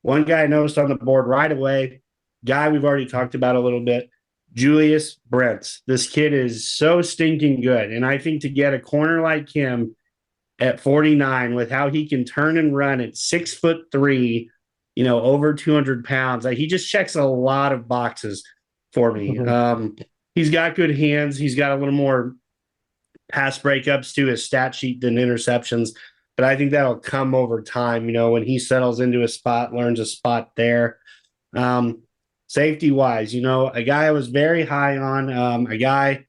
One guy I noticed on the board right away, guy we've already talked about a little bit, Julius Brents. This kid is so stinking good. And I think to get a corner like him at 49 with how he can turn and run at 6'3", over 200 pounds, he just checks a lot of boxes for me. Mm-hmm. He's got good hands. He's got a little more pass breakups to his stat sheet than interceptions, but I think that'll come over time, when he settles into a spot, learns a spot there. Safety wise, a guy I was very high on, a guy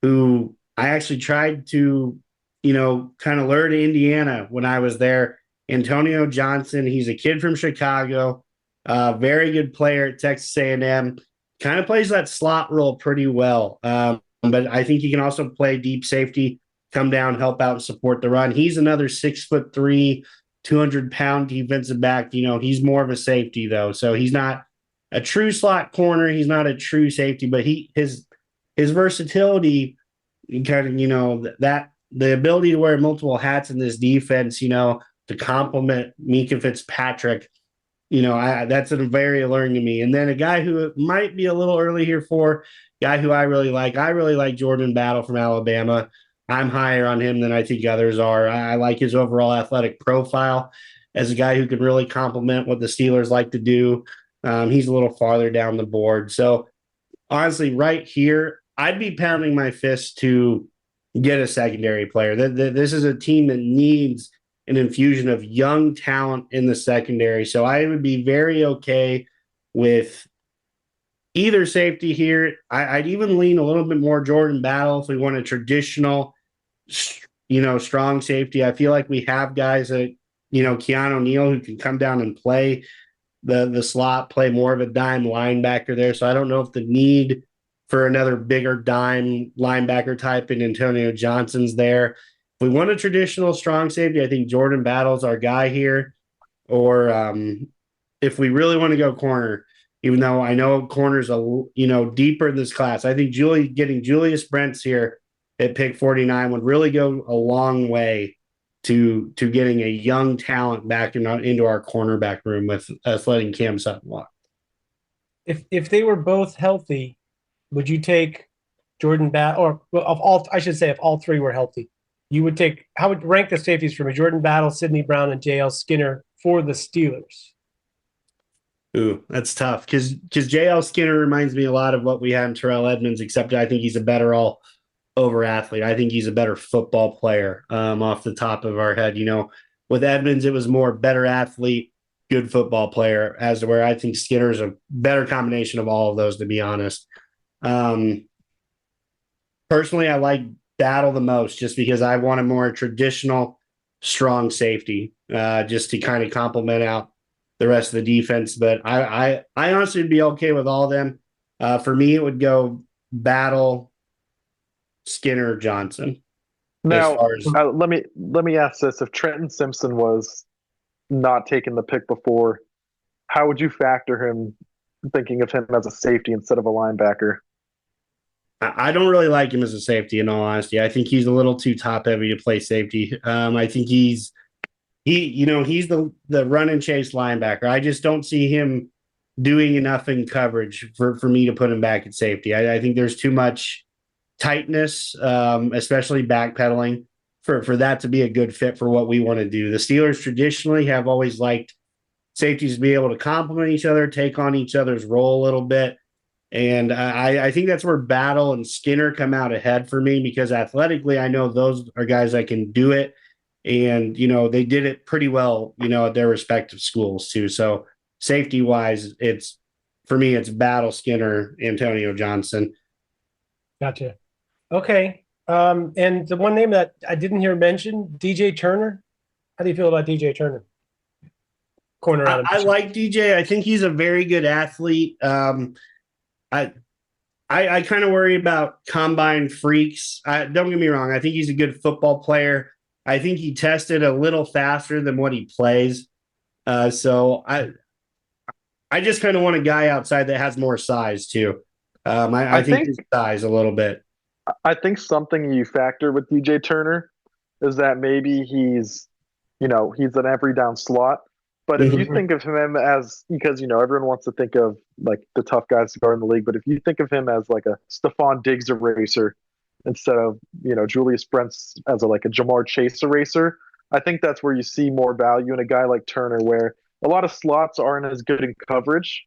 who I actually tried to, kind of lure to Indiana when I was there, Antonio Johnson. He's a kid from Chicago, very good player at Texas A&M, kind of plays that slot role pretty well. But I think he can also play deep safety, come down, help out, and support the run. He's another 6'3", 200-pound defensive back. He's more of a safety though, so he's not a true slot corner. He's not a true safety, but his versatility, kind of that the ability to wear multiple hats in this defense, to complement Mika Fitzpatrick. That's very alluring to me. And then a guy who might be a little early here for, guy who I really like Jordan Battle from Alabama. I'm higher on him than I think others are. I like his overall athletic profile as a guy who can really complement what the Steelers like to do. He's a little farther down the board. So honestly, right here, I'd be pounding my fist to get a secondary player. This is a team that needs an infusion of young talent in the secondary. So I would be very okay with either safety here. I'd even lean a little bit more Jordan Battle if we want a traditional, strong safety. I feel like we have guys that, Keanu Neal, who can come down and play the slot, play more of a dime linebacker there. So I don't know if the need for another bigger dime linebacker type in Antonio Johnson's there. If we want a traditional strong safety, I think Jordan Battle's our guy here. Or if we really want to go corner, even though I know corner's deeper in this class, I think getting Julius Brents here at pick 49 would really go a long way to getting a young talent back into our cornerback room with us letting Cam Sutton walk. If they were both healthy, would you take Jordan Battle, or if all three were healthy, you would take, how would rank the safeties for me? Jordan Battle, Sidney Brown, and JL Skinner for the Steelers. Ooh, that's tough because JL Skinner reminds me a lot of what we had in Terrell Edmonds, except I think he's a better all-over athlete. I think he's a better football player off the top of our head. With Edmonds, it was more better athlete, good football player, as to where I think Skinner is a better combination of all of those, to be honest. Personally, I like Battle the most just because I want a more traditional, strong safety, just to kind of complement out the rest of the defense. But I honestly would be okay with all of them. For me, it would go Battle, Skinner, Johnson. Now, let me ask this: if Trenton Simpson was not taking the pick before, how would you factor him, thinking of him as a safety instead of a linebacker? I don't really like him as a safety, in all honesty. I think he's a little too top heavy to play safety. I think he's the run and chase linebacker. I just don't see him doing enough in coverage for me to put him back at safety. I think there's too much tightness, especially backpedaling, for that to be a good fit for what we want to do. The Steelers traditionally have always liked safeties to be able to complement each other, take on each other's role a little bit. And I think that's where Battle and Skinner come out ahead for me because athletically, I know those are guys that can do it. And, they did it pretty well, at their respective schools too. So safety wise, for me, it's Battle, Skinner, Antonio Johnson. Gotcha. Okay. And the one name that I didn't hear mentioned, DJ Turner. How do you feel about DJ Turner? Corner out of I like DJ. I think he's a very good athlete. I kind of worry about combine freaks. Don't get me wrong. I think he's a good football player. I think he tested a little faster than what he plays. So I just kind of want a guy outside that has more size too. I think his size a little bit. I think something you factor with DJ Turner is that maybe he's an every down slot. But if you think of him as, because, everyone wants to think of like the tough guys to guard in the league, but if you think of him as like a Stephon Diggs eraser instead of, Julius Brents as a Jamar Chase eraser, I think that's where you see more value in a guy like Turner, where a lot of slots aren't as good in coverage.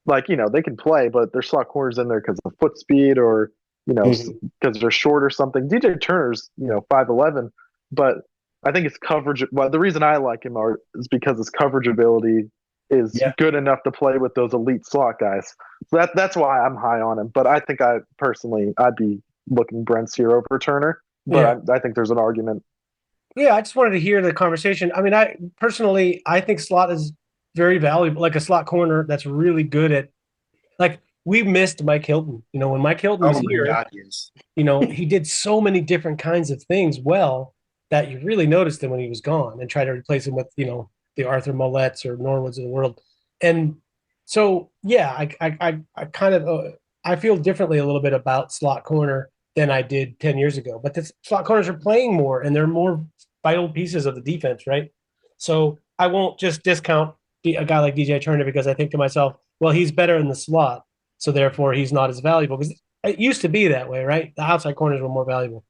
Like, they can play, but there's slot corners in there because of foot speed or, because they're short or something. DJ Turner's, 5'11", but I think his coverage. Well, the reason I like him is because his coverage ability is good enough to play with those elite slot guys. So that's why I'm high on him. But I think I'd be looking Brents here over Turner. But I think there's an argument. Yeah, I just wanted to hear the conversation. I mean, I think slot is very valuable, like a slot corner that's really good at. Like we missed Mike Hilton. When Mike Hilton was here, God, yes. He did so many different kinds of things well that you really noticed him when he was gone, and try to replace him with, the Arthur Millettes or Norwoods of the world. And so, yeah, I kind of I feel differently a little bit about slot corner than I did 10 years ago. But the slot corners are playing more, and they're more vital pieces of the defense, right? So I won't just discount a guy like DJ Turner because I think to myself, well, he's better in the slot, so therefore he's not as valuable. Because it used to be that way, right? The outside corners were more valuable.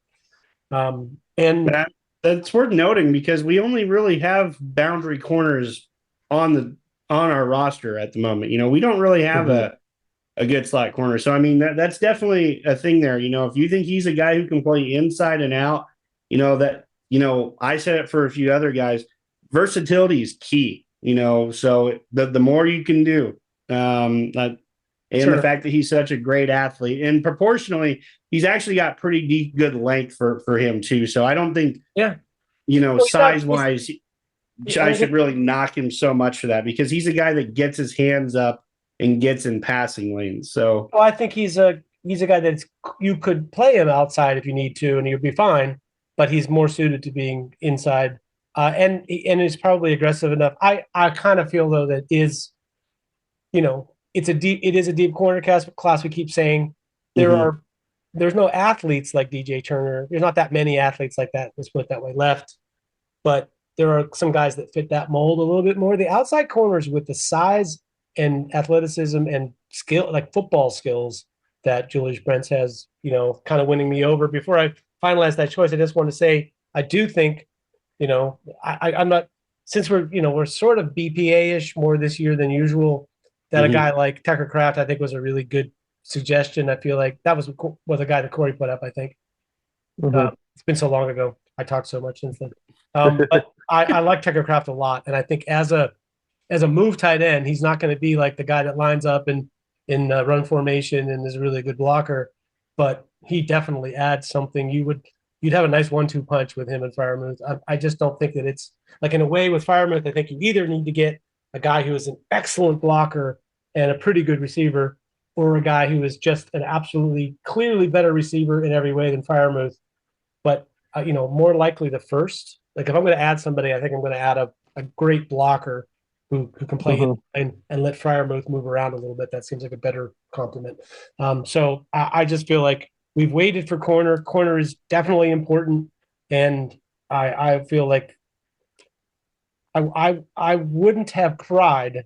And that's worth noting because we only really have boundary corners on our roster at the moment. We don't really have a good slot corner. So I mean that's definitely a thing there. If you think he's a guy who can play inside and out, I said it for a few other guys. Versatility is key. So the more you can do, the fact that he's such a great athlete, and proportionally, he's actually got pretty good length for him too. So I don't think, size wise, I should really knock him so much for that because he's a guy that gets his hands up and gets in passing lanes. So I think he's a guy that you could play him outside if you need to, and you'd be fine. But he's more suited to being inside, and is probably aggressive enough. I kind of feel though that is, it is a deep corner class. We keep saying there's no athletes like DJ Turner. There's not that many athletes like that. Let's put it that way. Left, but there are some guys that fit that mold a little bit more. The outside corners with the size and athleticism and skill, like football skills, that Julius Brents has, kind of winning me over. Before I finalize that choice, I just want to say I do think, I'm not, since we're sort of BPA-ish more this year than usual. That a guy like Tucker Kraft, I think, was a really good suggestion. I feel like that was a guy that Korey put up, I think. It's been so long ago. I talked so much since then. But I like Tucker Kraft a lot. And I think as a move tight end, he's not going to be like the guy that lines up in run formation and is a really good blocker. But he definitely adds something. You'd have a nice 1-2 punch with him and Freiermuth. I just don't think that it's like, in a way with Freiermuth, I think you either need to get a guy who is an excellent blocker and a pretty good receiver, or a guy who is just an absolutely clearly better receiver in every way than Freiermuth. But, more likely the first. Like if I'm going to add somebody, I think I'm going to add a great blocker who can play and let Freiermuth move around a little bit. That seems like a better compliment. So I just feel like we've waited for corner. Corner is definitely important. And I feel like I wouldn't have cried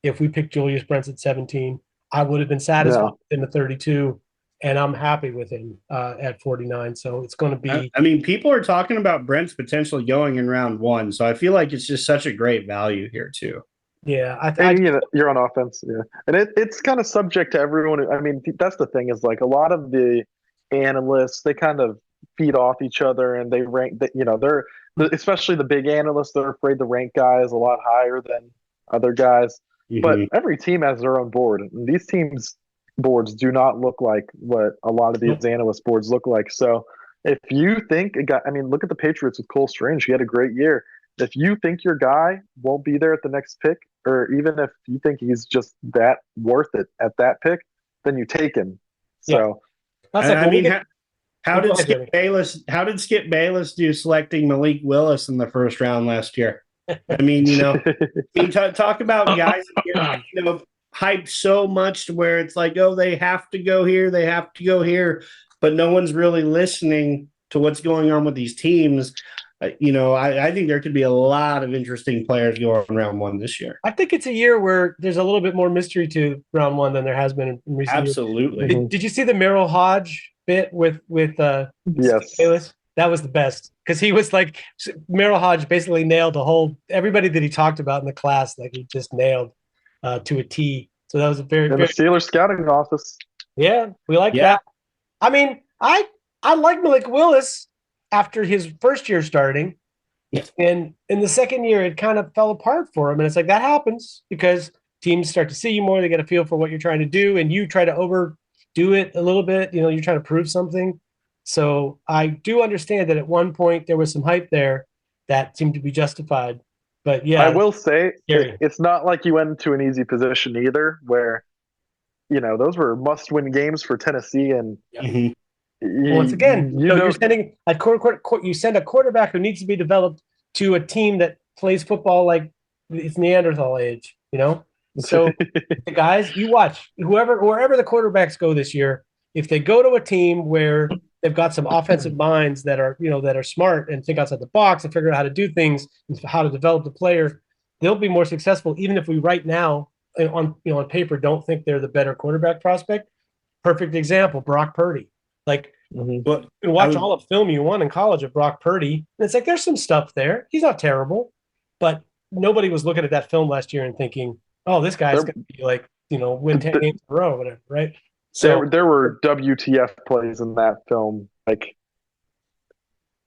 if we picked Julius Brents at 17. I would have been satisfied in the 32, and I'm happy with him at 49. So it's going to be. I mean, people are talking about Brents potentially going in round 1, so I feel like it's just such a great value here too. Yeah, And you're on offense, yeah, and it's kind of subject to everyone. I mean, that's the thing is like a lot of the analysts they kind of feed off each other and they rank that they're especially the big analysts they're afraid to rank guys a lot higher than other guys. But every team has their own board, and these teams' boards do not look like what a lot of these analyst boards look like. So if you think I mean, look at the Patriots with Cole Strange; he had a great year. If you think your guy won't be there at the next pick, or even if you think he's just that worth it at that pick, then you take him. So, I mean, how did Skip Bayless do selecting Malik Willis in the first round last year? I mean, talk about guys that get, hyped so much to where it's like, oh, they have to go here, they have to go here, but no one's really listening to what's going on with these teams. I think there could be a lot of interesting players going round one this year. I think it's a year where there's a little bit more mystery to round one than there has been in recent years. Absolutely. Did you see the Merrill Hodge bit with yes, Bayless? That was the best because he was like Merrill Hodge basically nailed everybody that he talked about in the class, like he just nailed to a T. So that was a very in the Steelers scouting office. Yeah, we like that. I mean, I like Malik Willis after his first year starting. And in the second year, it kind of fell apart for him. And it's like that happens because teams start to see you more. They get a feel for what you're trying to do, and you try to overdo it a little bit. You're trying to prove something. So I do understand that at one point there was some hype there that seemed to be justified. But yeah, I will say it's not like you went into an easy position either, where those were must-win games for Tennessee, and once again, you're sending you send a quarterback who needs to be developed to a team that plays football like it's Neanderthal age, So the guys, you watch wherever the quarterbacks go this year, if they go to a team where they've got some offensive minds that are smart and think outside the box and figure out how to do things and how to develop the player, they'll be more successful. Even if we right now on paper don't think they're the better quarterback prospect. Perfect example, Brock Purdy. Like, watch all the film you want in college of Brock Purdy, and it's like there's some stuff there. He's not terrible, but nobody was looking at that film last year and thinking, "Oh, this guy's going to be like, win 10 games in a row, or whatever." Right? So there were WTF plays in that film, like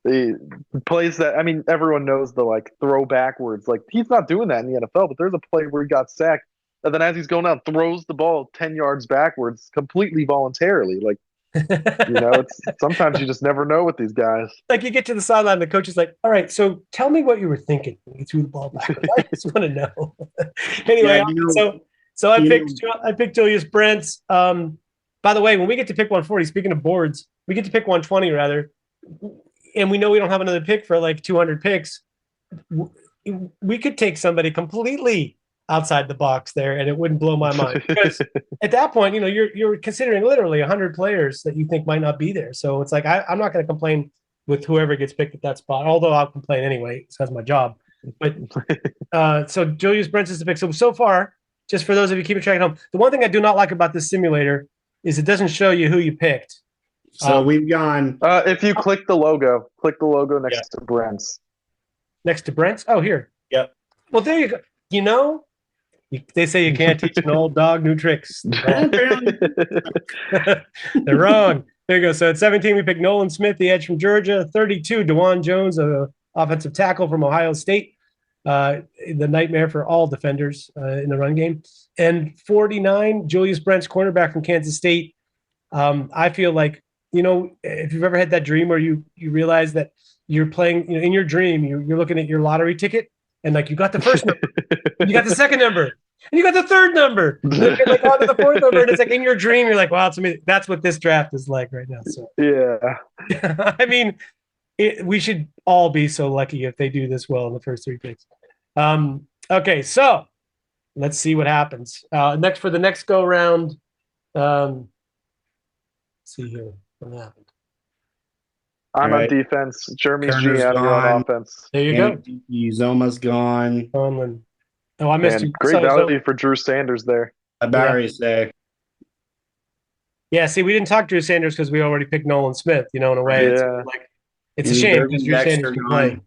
the plays that everyone knows the like throw backwards. Like he's not doing that in the NFL, but there's a play where he got sacked, and then as he's going down, throws the ball 10 yards backwards completely voluntarily, like. It's sometimes you just never know with these guys. Like you get to the sideline, the coach is like, "All right, so tell me what you were thinking when you threw the ball back." I just want to know. Anyway, so I picked Julius Brents. By the way, when we get to pick 140, speaking of boards, we get to pick 120 rather, and we know we don't have another pick for like 200 picks. We could take somebody completely outside the box there, and it wouldn't blow my mind because at that point, you're considering literally 100 players that you think might not be there. So it's like I'm not going to complain with whoever gets picked at that spot, although I'll complain anyway. It's that's my job. But so Julius Brents is the pick. So far, just for those of you keeping track at home, the one thing I do not like about this simulator is it doesn't show you who you picked. So we've gone. If you click the logo next to Brent's. Next to Brent's? Oh, here. Yep. Well, there you go. They say you can't teach an old dog new tricks. They're wrong. There you go. So at 17, we picked Nolan Smith, the edge from Georgia. 32, DeJuan Jones, an offensive tackle from Ohio State. The nightmare for all defenders in the run game. And 49, Julius Brents, cornerback from Kansas State. I feel like, if you've ever had that dream where you realize that you're playing, in your dream, you're looking at your lottery ticket, and like you got the first number, you got the second number, and you got the third number, and you're like on to the fourth number, and it's like in your dream, you're like, wow, it's amazing. That's what this draft is like right now. So yeah, I mean, we should all be so lucky if they do this well in the first three picks. Okay, so let's see what happens next for the next go round. Let's see here what happened. I'm on defense. Jeremy's GM, you're on offense. There you go. Zoma's gone. Conlon. Oh, I missed you. Great value for Drew Sanders there. Barry's there. Yeah, see, we didn't talk Drew Sanders because we already picked Nolan Smith, in a way. Yeah. It's a shame because Drew Sanders can play.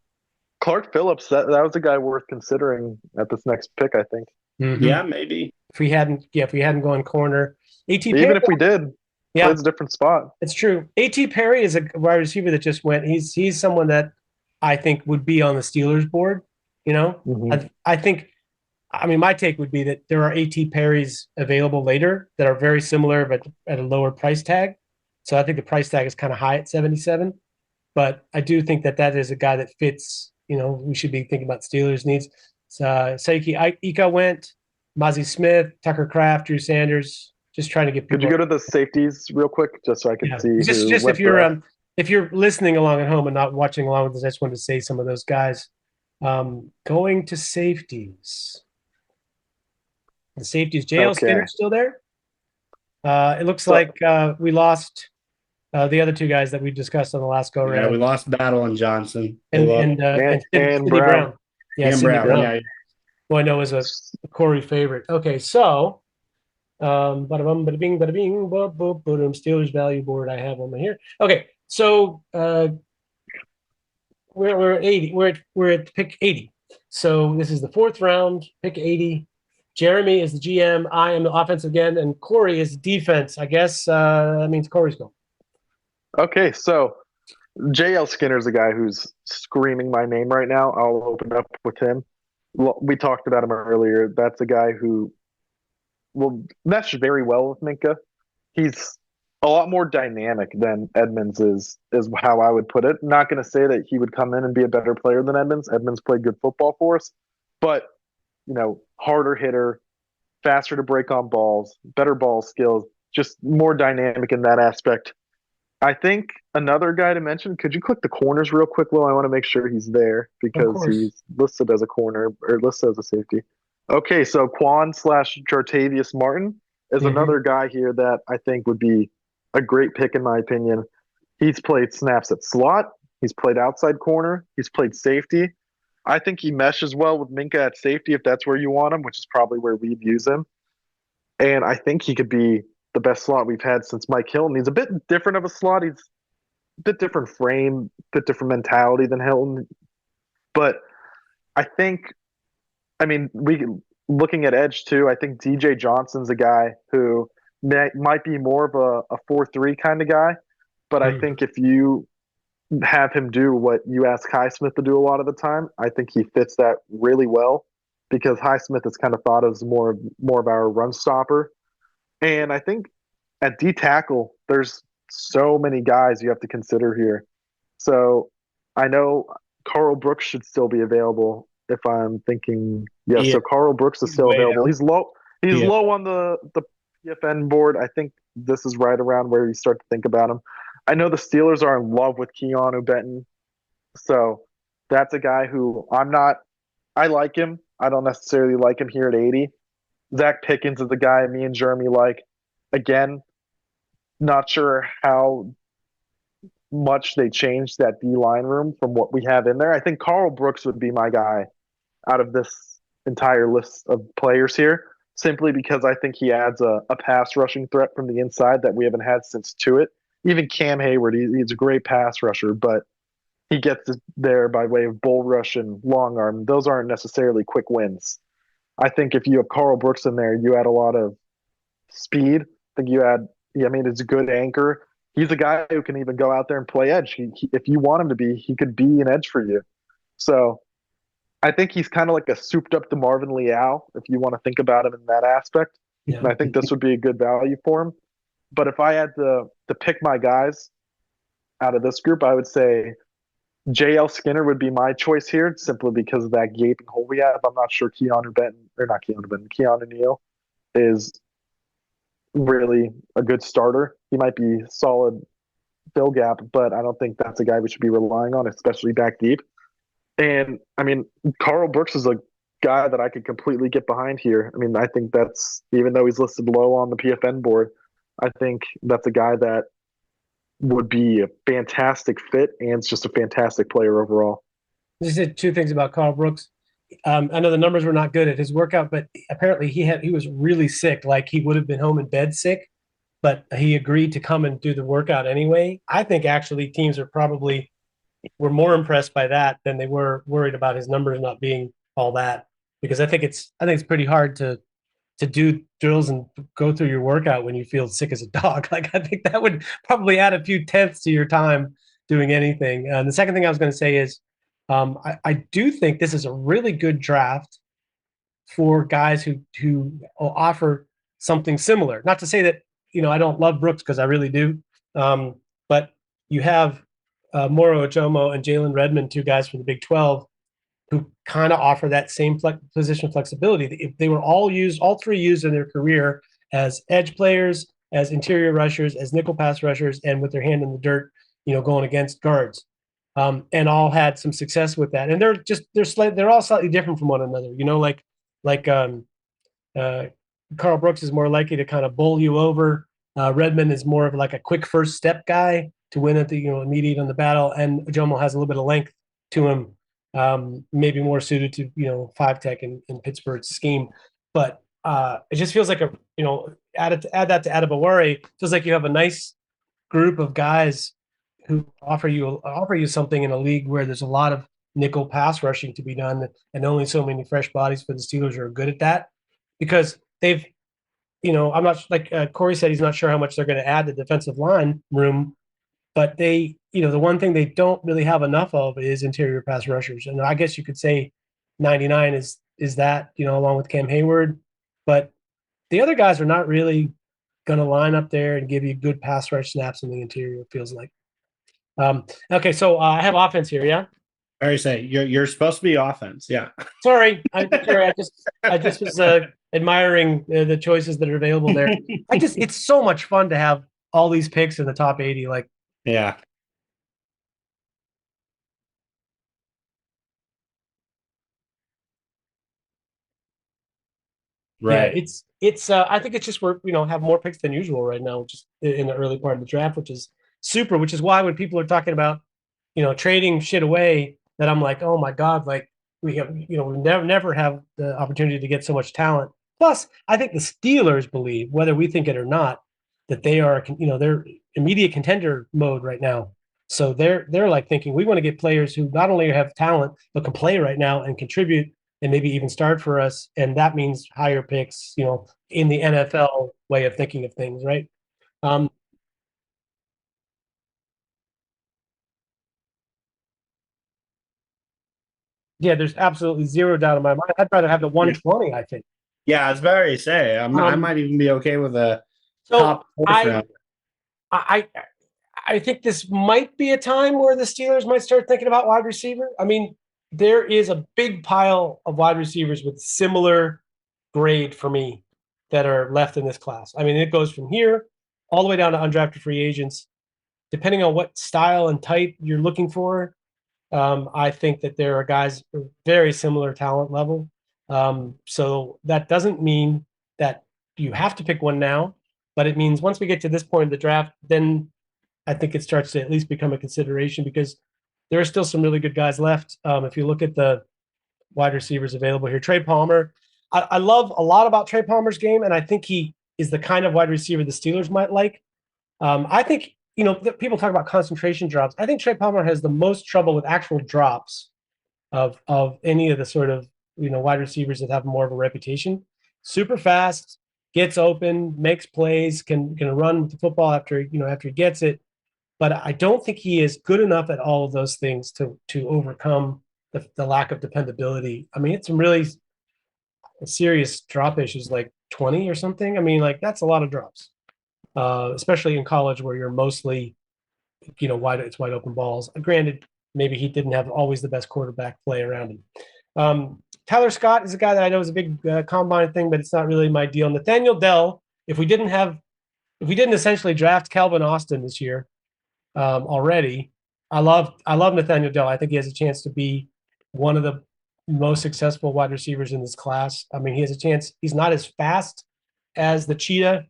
Clark Phillips, that was a guy worth considering at this next pick, I think. Mhm. Yeah, maybe. If we hadn't gone corner, AT Even Perry, if we did, yeah, plays a different spot. it's true. AT Perry is a wide receiver that just went. He's someone that I think would be on the Steelers board. You know, Mhm. I think. I mean, my take would be that there are AT Perrys available later that are very similar, but at a lower price tag. So I think the price tag is kind of high at 77. But I do think that is a guy that fits. You know, we should be thinking about Steelers needs. Saiki Ika went, Mozzie Smith, Tucker Kraft, Drew Sanders. Just trying to get Could people. you go to the safeties real quick, just so I can Yeah. see Just who went if you're listening along at home and not watching along with us, I just wanted to say some of those guys. Going to safeties. The safeties, JL Okay. Skinner still there. It looks So- like we lost the other two guys that we discussed on the last go Yeah, round. we lost Battle and Johnson. and And Sidney Brown. Yeah, Ian Sidney Brown. Yeah. Who I know is a Corey favorite. Okay, so bada bum, bada bing, bada bing, boom, Steelers value board. I have one here. Okay, so we're at 80. We're at pick 80. So this is the fourth round, pick 80. Jeremy is the GM. I am the offense again, and Corey is defense. I guess that means Corey's going. Okay, so JL Skinner's a guy who's screaming my name right now. I'll open up with him. We talked about him earlier. That's a guy who will mesh very well with Minka. He's a lot more dynamic than Edmonds is how I would put it. Not going to say that he would come in and be a better player than Edmonds. Edmonds played good football for us, but harder hitter, faster to break on balls, better ball skills, just more dynamic in that aspect. I think another guy to mention, could you click the corners real quick, Will? I want to make sure he's there because he's listed as a corner or listed as a safety. Okay, so Quan/Jartavius Martin is another guy here that I think would be a great pick in my opinion. He's played snaps at slot. He's played outside corner. He's played safety. I think he meshes well with Minka at safety if that's where you want him, which is probably where we'd use him. And I think he could be the best slot we've had since Mike Hilton. He's a bit different of a slot. He's a bit different frame, bit different mentality than Hilton. But I think, looking at edge too, I think DJ Johnson's a guy who might be more of a 4-3 kind of guy. But I think if you have him do what you ask Highsmith to do a lot of the time, I think he fits that really well because Highsmith is kind of thought of as more of our run stopper. And I think at D tackle, there's so many guys you have to consider here. So I know Carl Brooks should still be available if I'm thinking. Yeah, so Carl Brooks is still available. He's low. He's low on the PFN board. I think this is right around where you start to think about him. I know the Steelers are in love with Keanu Benton. So that's a guy who I like him. I don't necessarily like him here at 80. Zach Pickens is the guy me and Jeremy like. Again, not sure how much they changed that D-line room from what we have in there. I think Carl Brooks would be my guy out of this entire list of players here, simply because I think he adds a pass rushing threat from the inside that we haven't had since Tuitt. Even Cam Hayward, he's a great pass rusher, but he gets there by way of bull rush and long arm. Those aren't necessarily quick wins. I think if you have Carl Brooks in there, you add a lot of speed. I think you add, it's a good anchor. He's a guy who can even go out there and play edge. If you want him to be, he could be an edge for you. So I think he's kind of like a souped up to Marvin Leal, if you want to think about him in that aspect. Yeah. And I think this would be a good value for him. But if I had to pick my guys out of this group, I would say JL Skinner would be my choice here, simply because of that gaping hole we have. I'm not sure Keanu Neal is really a good starter. He might be solid fill gap, but I don't think that's a guy we should be relying on, especially back deep. And Carl Brooks is a guy that I could completely get behind here. I think that's, even though he's listed low on the PFN board, I think that's a guy that would be a fantastic fit, and it's just a fantastic player overall. Just said two things about Carl Brooks. I know the numbers were not good at his workout, but apparently he was really sick, like he would have been home in bed sick, but he agreed to come and do the workout anyway. I think actually teams were more impressed by that than they were worried about his numbers not being all that. because I think it's pretty hard to do drills and go through your workout when you feel sick as a dog. Like I think that would probably add a few tenths to your time doing anything. And the second thing I was going to say is I do think this is a really good draft for guys who offer something similar. Not to say that I don't love Brooks, because I really do, but you have Moro Ojomo and Jalen Redmond, two guys from the Big 12, who kind of offer that same position flexibility. If they were all three used in their career as edge players, as interior rushers, as nickel pass rushers, and with their hand in the dirt, going against guards, and all had some success with that. And they're all slightly different from one another. Like Carl Brooks is more likely to kind of bowl you over. Redmond is more of like a quick first step guy to win at the immediate on the battle, and Ojomo has a little bit of length to him, maybe more suited to five tech in Pittsburgh's scheme. But it just feels like add that to Adebawore, feels like you have a nice group of guys who offer you something in a league where there's a lot of nickel pass rushing to be done, and only so many fresh bodies for the Steelers are good at that, because they've, I'm not, like Korey said, he's not sure how much they're going to add the defensive line room, but they, the one thing they don't really have enough of is interior pass rushers. And I guess you could say 99 is that, along with Cam Hayward, but the other guys are not really going to line up there and give you good pass rush snaps in the interior, it feels like. Okay, so I have offense here, yeah? I say you're supposed to be offense, yeah. Sorry, I just was admiring the choices that are available there. It's so much fun to have all these picks in the top 80. Like, yeah. Right. Yeah, it's I think it's just we're have more picks than usual right now, just in the early part of the draft, which is super. Which is why when people are talking about trading shit away, that I'm like, oh my god, like we have we never have the opportunity to get so much talent. Plus, I think the Steelers believe, whether we think it or not, that they are they're immediate contender mode right now. So they're like thinking we want to get players who not only have talent but can play right now and contribute and maybe even start for us, and that means higher picks, in the NFL way of thinking of things, right? Um, yeah, there's absolutely zero doubt in my mind. I'd rather have the 120, I think. Yeah, I was about to say I might even be okay with a top fourth round. I I think this might be a time where the Steelers might start thinking about wide receiver. I mean, there is a big pile of wide receivers with similar grade for me that are left in this class. I mean, it goes from here all the way down to undrafted free agents. Depending on what style and type you're looking for, I think that there are guys very similar talent level. So that doesn't mean that you have to pick one now, but it means once we get to this point of the draft, then I think it starts to at least become a consideration, because there are still some really good guys left. If you look at the wide receivers available here, Trey Palmer, I love a lot about Trey Palmer's game, and I think he is the kind of wide receiver the Steelers might like. I think, people talk about concentration drops. I think Trey Palmer has the most trouble with actual drops of any of the sort of, wide receivers that have more of a reputation. Super fast, gets open, makes plays, can run with the football after he gets it. But I don't think he is good enough at all of those things to overcome the lack of dependability. I mean, it's some really serious drop issues, like 20 or something. I mean, like that's a lot of drops, especially in college where you're mostly, it's wide open balls. Granted, maybe he didn't have always the best quarterback play around him. Tyler Scott is a guy that I know is a big combine thing, but it's not really my deal. Nathaniel Dell, if we didn't essentially draft Calvin Austin this year already, I love Nathaniel Dell. I think he has a chance to be one of the most successful wide receivers in this class. I mean, he has a chance. He's not as fast as the cheetah,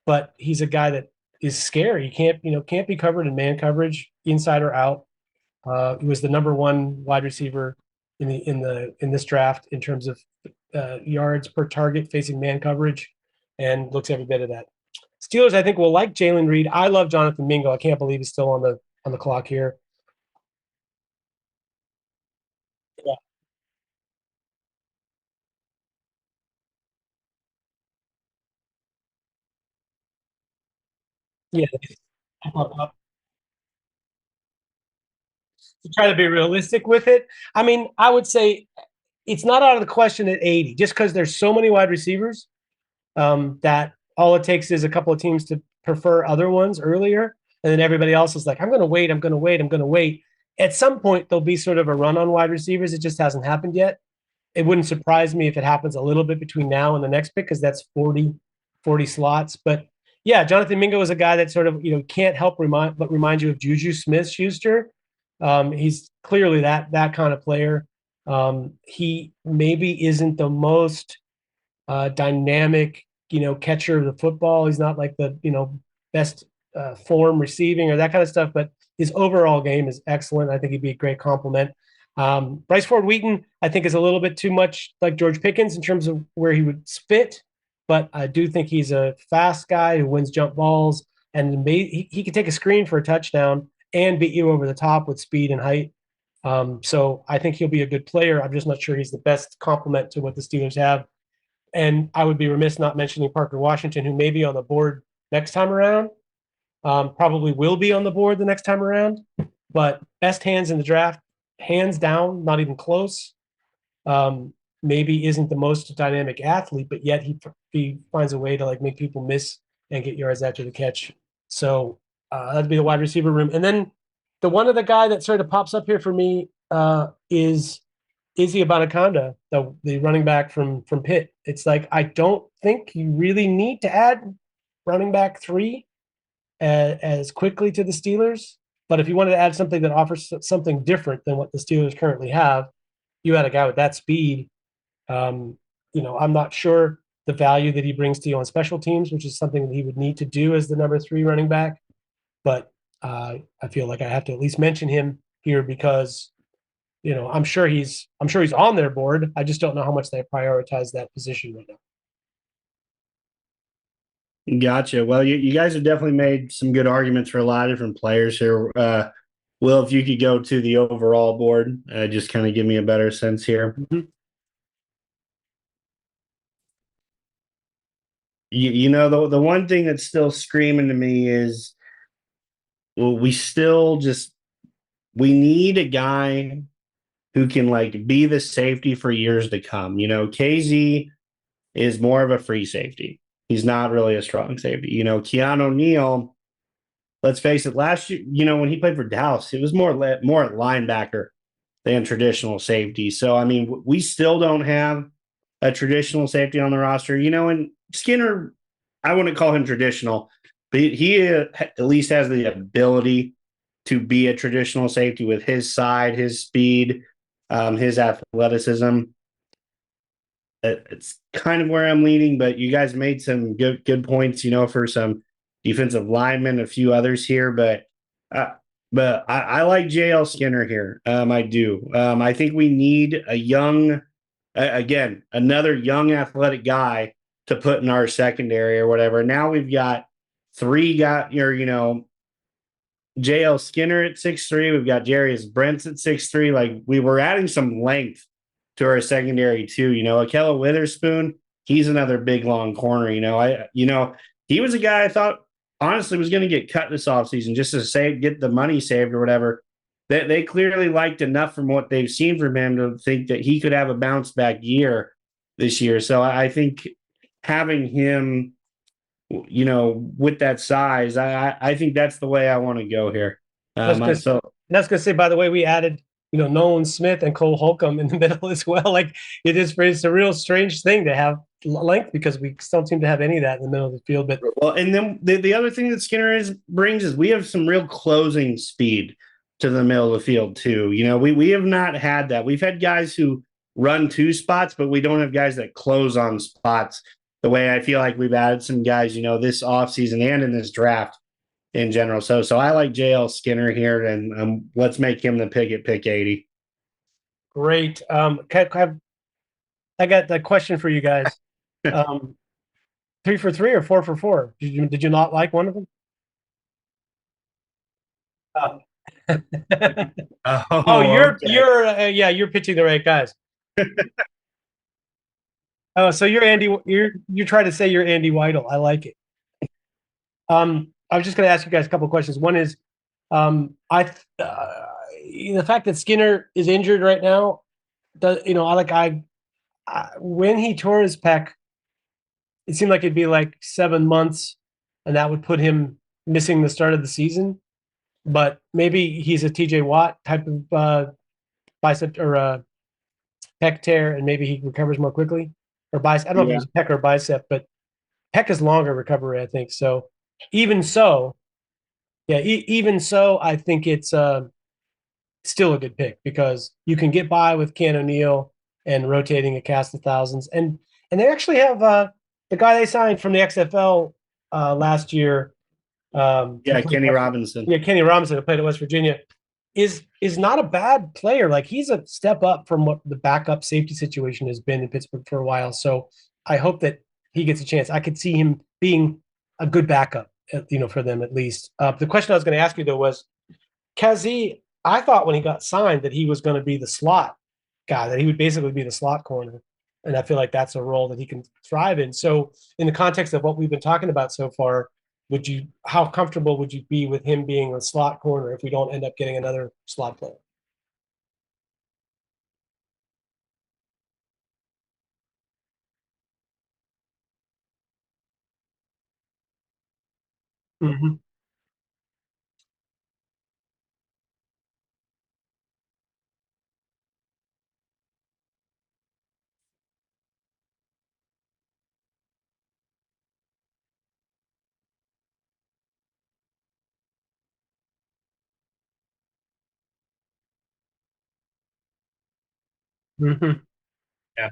but he's a guy that is scary. He can't be covered in man coverage, inside or out. He was the number one wide receiver in this draft in terms of yards per target facing man coverage, and looks every bit of that. Steelers, I think, will like Jalen Reed. I love Jonathan Mingo. I can't believe he's still on the clock here. Yeah. Yeah. To try to be realistic with it. I mean, I would say it's not out of the question at 80, just because there's so many wide receivers that all it takes is a couple of teams to prefer other ones earlier. And then everybody else is like, I'm going to wait, I'm going to wait, I'm going to wait. At some point, there'll be sort of a run on wide receivers. It just hasn't happened yet. It wouldn't surprise me if it happens a little bit between now and the next pick, because that's 40 slots. But yeah, Jonathan Mingo is a guy that sort of, can't help remind you of Juju Smith-Schuster. He's clearly that kind of player. He maybe isn't the most dynamic, catcher of the football. He's not like the, best form receiving or that kind of stuff, but his overall game is excellent. I think he'd be a great compliment. Bryce Ford Wheaton, I think, is a little bit too much like George Pickens in terms of where he would fit, but I do think he's a fast guy who wins jump balls, and he could take a screen for a touchdown and beat you over the top with speed and height. So I think he'll be a good player. I'm just not sure he's the best complement to what the Steelers have. And I would be remiss not mentioning Parker Washington, who may be on the board next time around. Probably will be on the board the next time around. But best hands in the draft, hands down, not even close. Maybe isn't the most dynamic athlete, but yet he finds a way to like make people miss and get yards after the catch. So that'd be the wide receiver room. And then the one other guy that sort of pops up here for me is Izzy Abanikanda, the running back from Pitt. It's like, I don't think you really need to add running back 3 as quickly to the Steelers. But if you wanted to add something that offers something different than what the Steelers currently have, you had a guy with that speed. I'm not sure the value that he brings to you on special teams, which is something that he would need to do as the number 3 running back. But I feel like I have to at least mention him here because, I'm sure he's on their board. I just don't know how much they prioritize that position right now. Gotcha. Well, you guys have definitely made some good arguments for a lot of different players here. Will, if you could go to the overall board, just kind of give me a better sense here. Mm-hmm. The one thing that's still screaming to me is, well, we need a guy who can like be the safety for years to come. KZ is more of a free safety. He's not really a strong safety. Keanu Neal, let's face it, last year, when he played for Dallas, it was more linebacker than traditional safety. So, I mean, we still don't have a traditional safety on the roster. And Skinner, I wouldn't call him traditional, but he at least has the ability to be a traditional safety with his side, his speed, his athleticism. It's kind of where I'm leaning, but you guys made some good points, for some defensive linemen, a few others here, but I like JL Skinner here. I do. I think we need another young athletic guy to put in our secondary or whatever. Now we've got 3 JL Skinner at 6'3". We've got Jarius Brents at 6'3". Like, we were adding some length to our secondary too. Akella Witherspoon, he's another big long corner. He was a guy I thought honestly was going to get cut this offseason just to get the money saved or whatever. They clearly liked enough from what they've seen from him to think that he could have a bounce back year this year. So I think having him, with that size, I think that's the way I want to go here. That's going to say, by the way, we added Nolan Smith and Cole Holcomb in the middle as well. Like, it's a real strange thing to have length because we don't seem to have any of that in the middle of the field. But and then the other thing that Skinner brings is we have some real closing speed to the middle of the field too. We have not had that. We've had guys who run 2 spots, but we don't have guys that close on spots the way I feel like we've added some guys, this offseason and in this draft in general. So I like JL Skinner here, and let's make him the pick at pick 80. Great. I got a question for you guys. 3 for 3 or 4 for 4? Did you not like one of them? You're pitching the right guys. Oh, so you're Andy. You're trying to say you're Andy Weidel. I like it. I was just going to ask you guys a couple of questions. One is, the fact that Skinner is injured right now, when he tore his pec, it seemed like it'd be like 7 months, and that would put him missing the start of the season. But maybe he's a TJ Watt type of bicep or pec tear, and maybe he recovers more quickly. Or bicep. I don't know if it's pec or bicep, but pec is longer recovery, I think. So even so, I think it's still a good pick because you can get by with Keanu O'Neal and rotating a cast of thousands. And they actually have the guy they signed from the XFL last year. Kenny Robinson. Yeah, Kenny Robinson, who played at West Virginia, is not a bad player. Like, he's a step up from what the backup safety situation has been in Pittsburgh for a while. So I hope that he gets a chance. I could see him being a good backup, for them at least. The question I was going to ask you, though, was Kazee. I thought when he got signed that he was going to be the slot guy, that he would basically be the slot corner. And I feel like that's a role that he can thrive in. So in the context of what we've been talking about so far, how comfortable would you be with him being a slot corner if we don't end up getting another slot player? Mm-hmm. Mm-hmm. Yeah.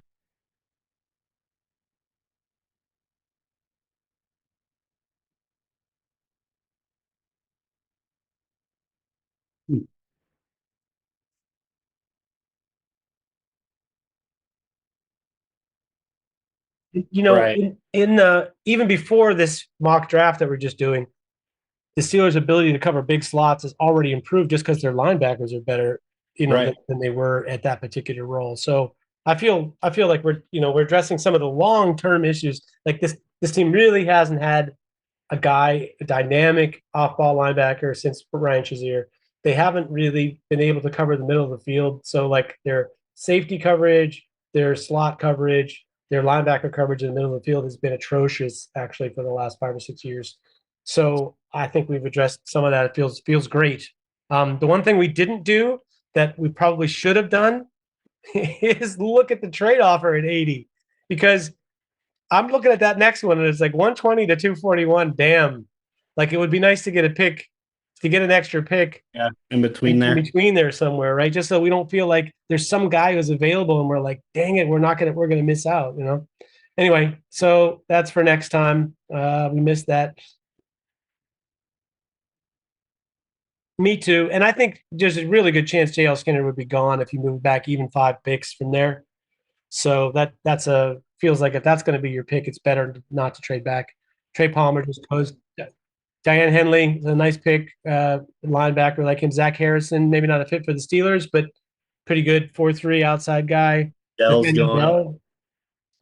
Right. In even before this mock draft that we're just doing, the Steelers' ability to cover big slots has already improved just because their linebackers are better, Right. than they were at that particular role. So I feel like we're addressing some of the long-term issues. Like this team really hasn't had a dynamic off-ball linebacker since Ryan Shazier. They haven't really been able to cover the middle of the field. So like their safety coverage, their slot coverage, their linebacker coverage in the middle of the field has been atrocious actually for the last 5 or 6 years. So I think we've addressed some of that. It feels great. The one thing we didn't do that we probably should have done is look at the trade offer at 80, because I'm looking at that next one and it's like 120 to 241. Damn. Like, it would be nice to get an extra pick. Yeah. In between there somewhere, right? Just so we don't feel like there's some guy who's available and we're like, dang it, we're going to miss out, Anyway, so that's for next time. We missed that. Me too. And I think there's a really good chance JL Skinner would be gone if you move back even 5 picks from there. So feels like if that's going to be your pick, it's better not to trade back. Trey Palmer just goes. Diane Henley is a nice pick, linebacker like him. Zach Harrison, maybe not a fit for the Steelers, but pretty good 4-3 outside guy. Dell's gone.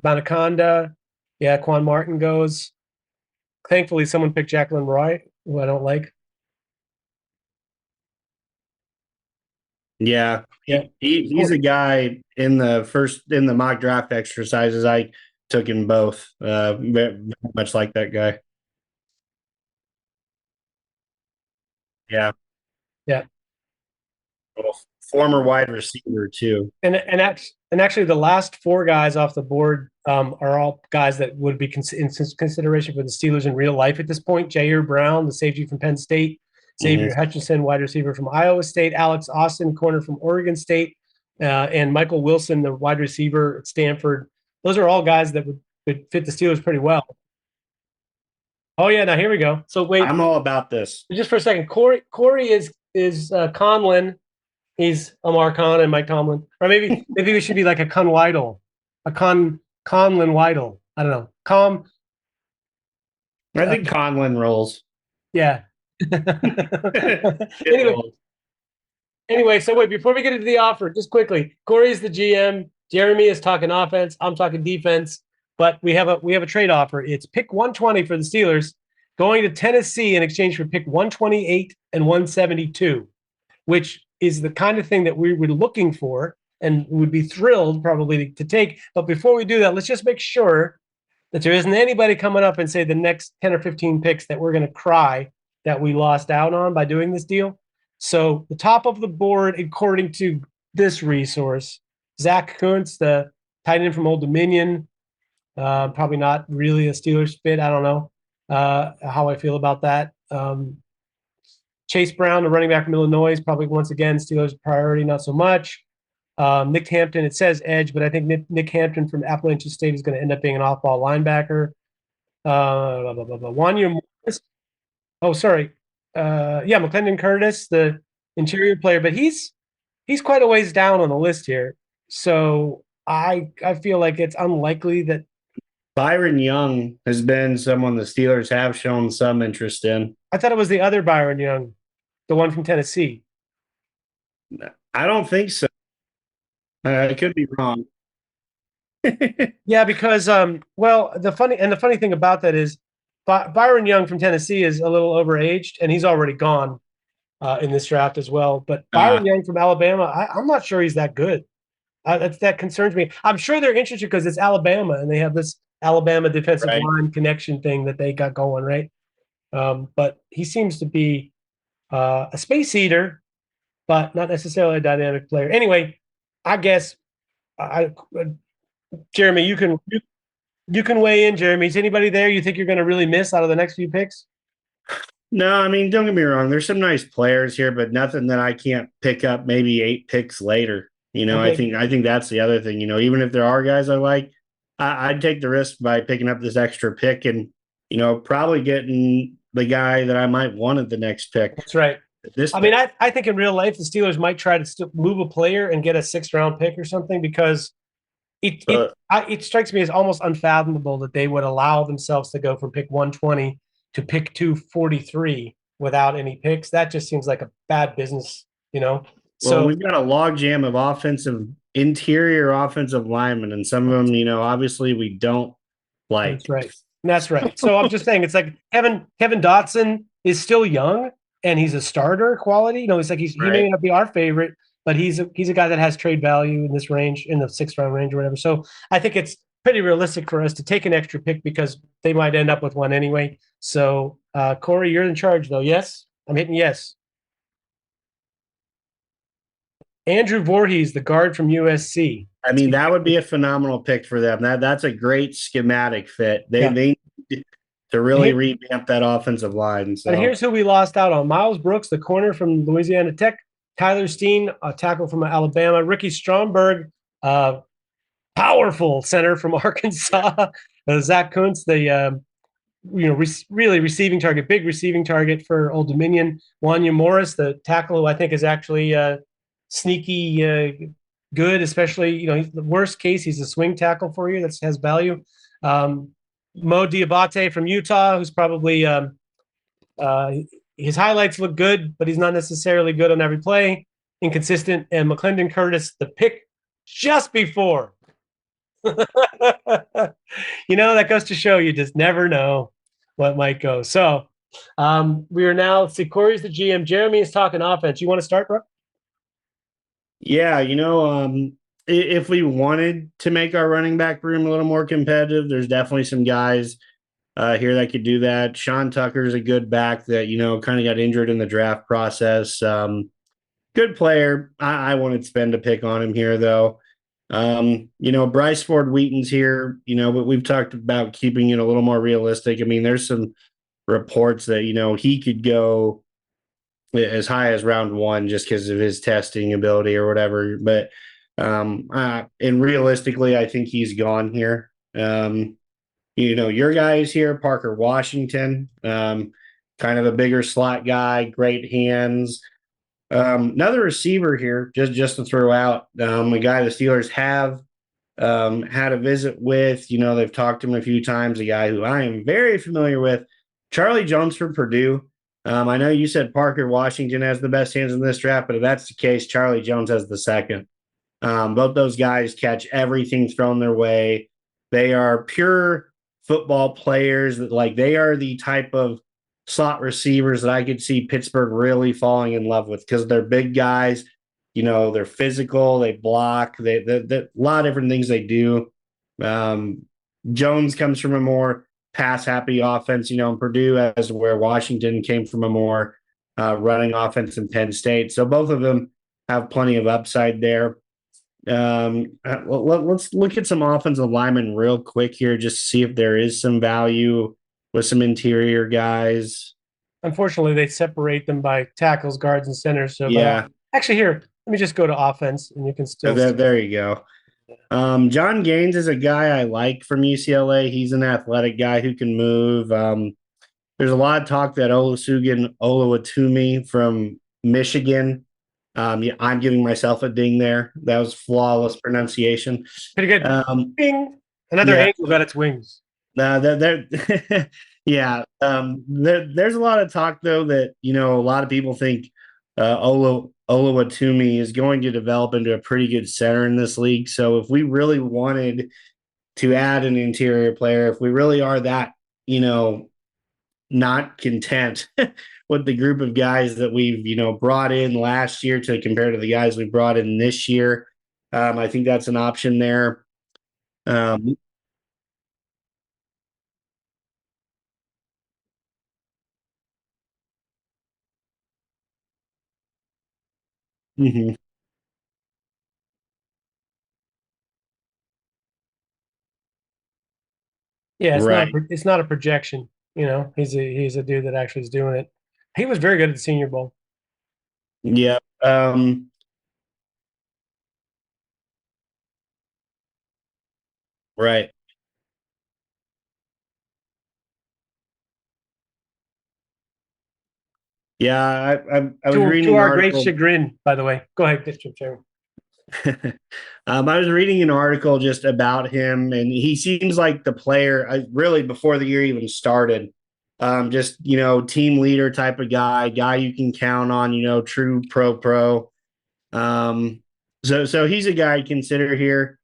Banaconda. Yeah, Quan Martin goes. Thankfully, someone picked Jacqueline Roy, who I don't like. Yeah. He's a guy in the mock draft exercises. I took in both. Very much like that guy. Yeah. Yeah. Former wide receiver too. And actually the last 4 guys off the board are all guys that would be in consideration for the Steelers in real life at this point. Jair Brown, the safety from Penn State. Xavier Hutchinson, wide receiver from Iowa State. Alex Austin, corner from Oregon State. And Michael Wilson, the wide receiver at Stanford. Those are all guys that would fit the Steelers pretty well. Oh, yeah. Now, here we go. So, wait. I'm all about this. Just for a second. Korey is Conlin. He's Amar Khan and Mike Tomlin. Or maybe we should be like a Conlin Weidel. I don't know. I think Conlin rolls. Yeah. Anyway, so wait, before we get into the offer, just quickly, Korey is the GM. Jeremy is talking offense. I'm talking defense. But we have a trade offer. It's pick 120 for the Steelers. going to Tennessee in exchange for pick 128 and 172, which is the kind of thing that we were looking for and would be thrilled probably to take. But before we do that, let's just make sure that there isn't anybody coming up and say the next 10 or 15 picks that we're going to cry that we lost out on by doing this deal. So the top of the board, according to this resource, Zach Kuntz, the tight end from Old Dominion, probably not really a Steelers fit. I don't know how I feel about that. Chase Brown, the running back from Illinois, probably once again Steelers priority, not so much. Nick Hampton, it says edge, but I think Nick Hampton from Appalachian State is going to end up being an off-ball linebacker. Wanya Morris. Oh, sorry. McClendon Curtis, the interior player, but he's quite a ways down on the list here. So I feel like it's unlikely that Byron Young has been someone the Steelers have shown some interest in. I thought it was the other Byron Young, the one from Tennessee. I don't think so. I could be wrong. Yeah, because the funny thing about that is Byron Young from Tennessee is a little overaged, and he's already gone in this draft as well. But Byron Young from Alabama, I'm not sure he's that good. That concerns me. I'm sure they're interested because it's Alabama, and they have this Alabama defensive line connection thing that they got going, right? But he seems to be a space eater, but not necessarily a dynamic player. Anyway, I guess Jeremy, you can weigh in. Jeremy, is anybody there you think you're going to really miss out of the next few picks? No, I mean, don't get me wrong. There's some nice players here, but nothing that I can't pick up maybe 8 picks later. Okay. I think that's the other thing. Even if there are guys I like, I'd take the risk by picking up this extra pick and, probably getting the guy that I might want at the next pick. That's right. I think in real life, the Steelers might try to move a player and get a 6th-round pick or something because it strikes me as almost unfathomable that they would allow themselves to go from pick 120 to pick 243 without any picks. That just seems like a bad business, So we've got a logjam of interior offensive linemen, and some of them, obviously we don't like. That's right. So I'm just saying, it's like Kevin Dotson is still young and he's a starter quality. It's like he may not be our favorite, but he's a guy that has trade value in this range, in the 6th-round range or whatever. So I think it's pretty realistic for us to take an extra pick because they might end up with one anyway. So Korey, you're in charge though. Yes, I'm hitting yes. Andrew Voorhees, the guard from USC. I mean, that would be a phenomenal pick for them. That's a great schematic fit. They need to really revamp that offensive line. So. And here's who we lost out on. Miles Brooks, the corner from Louisiana Tech. Tyler Steen, a tackle from Alabama. Ricky Stromberg, powerful center from Arkansas. Zach Kuntz, the really receiving target, big receiving target for Old Dominion. Wanya Morris, the tackle who I think is actually sneaky good, especially, the worst case, he's a swing tackle for you that has value. Mo Diabate from Utah, who's probably his highlights look good, but he's not necessarily good on every play, inconsistent. And McClendon Curtis, the pick just before. That goes to show you just never know what might go. So we are now, Korey's the GM. Jeremy is talking offense. You want to start, bro? Yeah, if we wanted to make our running back room a little more competitive, there's definitely some guys here that could do that. Sean Tucker is a good back that, kind of got injured in the draft process. Good player. I wanted to spend a pick on him here, though. Bryce Ford Wheaton's here, but we've talked about keeping it a little more realistic. I mean, there's some reports that, he could go as high as round 1 just because of his testing ability or whatever. But and realistically, I think he's gone here. Your guy is here, Parker Washington, kind of a bigger slot guy, great hands. Another receiver here, just to throw out, a guy the Steelers have had a visit with. They've talked to him a few times, a guy who I am very familiar with, Charlie Jones from Purdue. I know you said Parker Washington has the best hands in this draft, but if that's the case, Charlie Jones has the second. Both those guys catch everything thrown their way. They are pure football players that they are the type of slot receivers that I could see Pittsburgh really falling in love with because they're big guys. They're physical, they block, they a lot of different things they do. Jones comes from a more pass happy offense, and Purdue as where Washington came from a more running offense in Penn State. So both of them have plenty of upside there. Let's look at some offensive linemen real quick here, just to see if there is some value with some interior guys. Unfortunately, they separate them by tackles, guards, and centers. So yeah, actually, here, let me just go to offense, and you can still. There you go. John Gaines is a guy I like from UCLA. He's an athletic guy who can move. There's a lot of talk that Olusegun Oluwatumi from Michigan. I'm giving myself a ding there. That was flawless pronunciation. Pretty good. Ding. Another angel got its wings. Yeah. There's a lot of talk though that a lot of people think Oluwatumi is going to develop into a pretty good center in this league. So if we really wanted to add an interior player, if we really are that not content with the group of guys that we've brought in last year to compare to the guys we brought in this year, I think that's an option there. Mm-hmm. Yeah, Right. it's not a projection. He's a dude that actually is doing it. He was very good at the Senior Bowl. Yeah. Right. Yeah, I was reading to an our article. great chagrin, by the way. Go ahead, District Chairman. I was reading an article just about him, and he seems like the player really before the year even started. Just team leader type of guy you can count on. True pro. So he's a guy I consider here.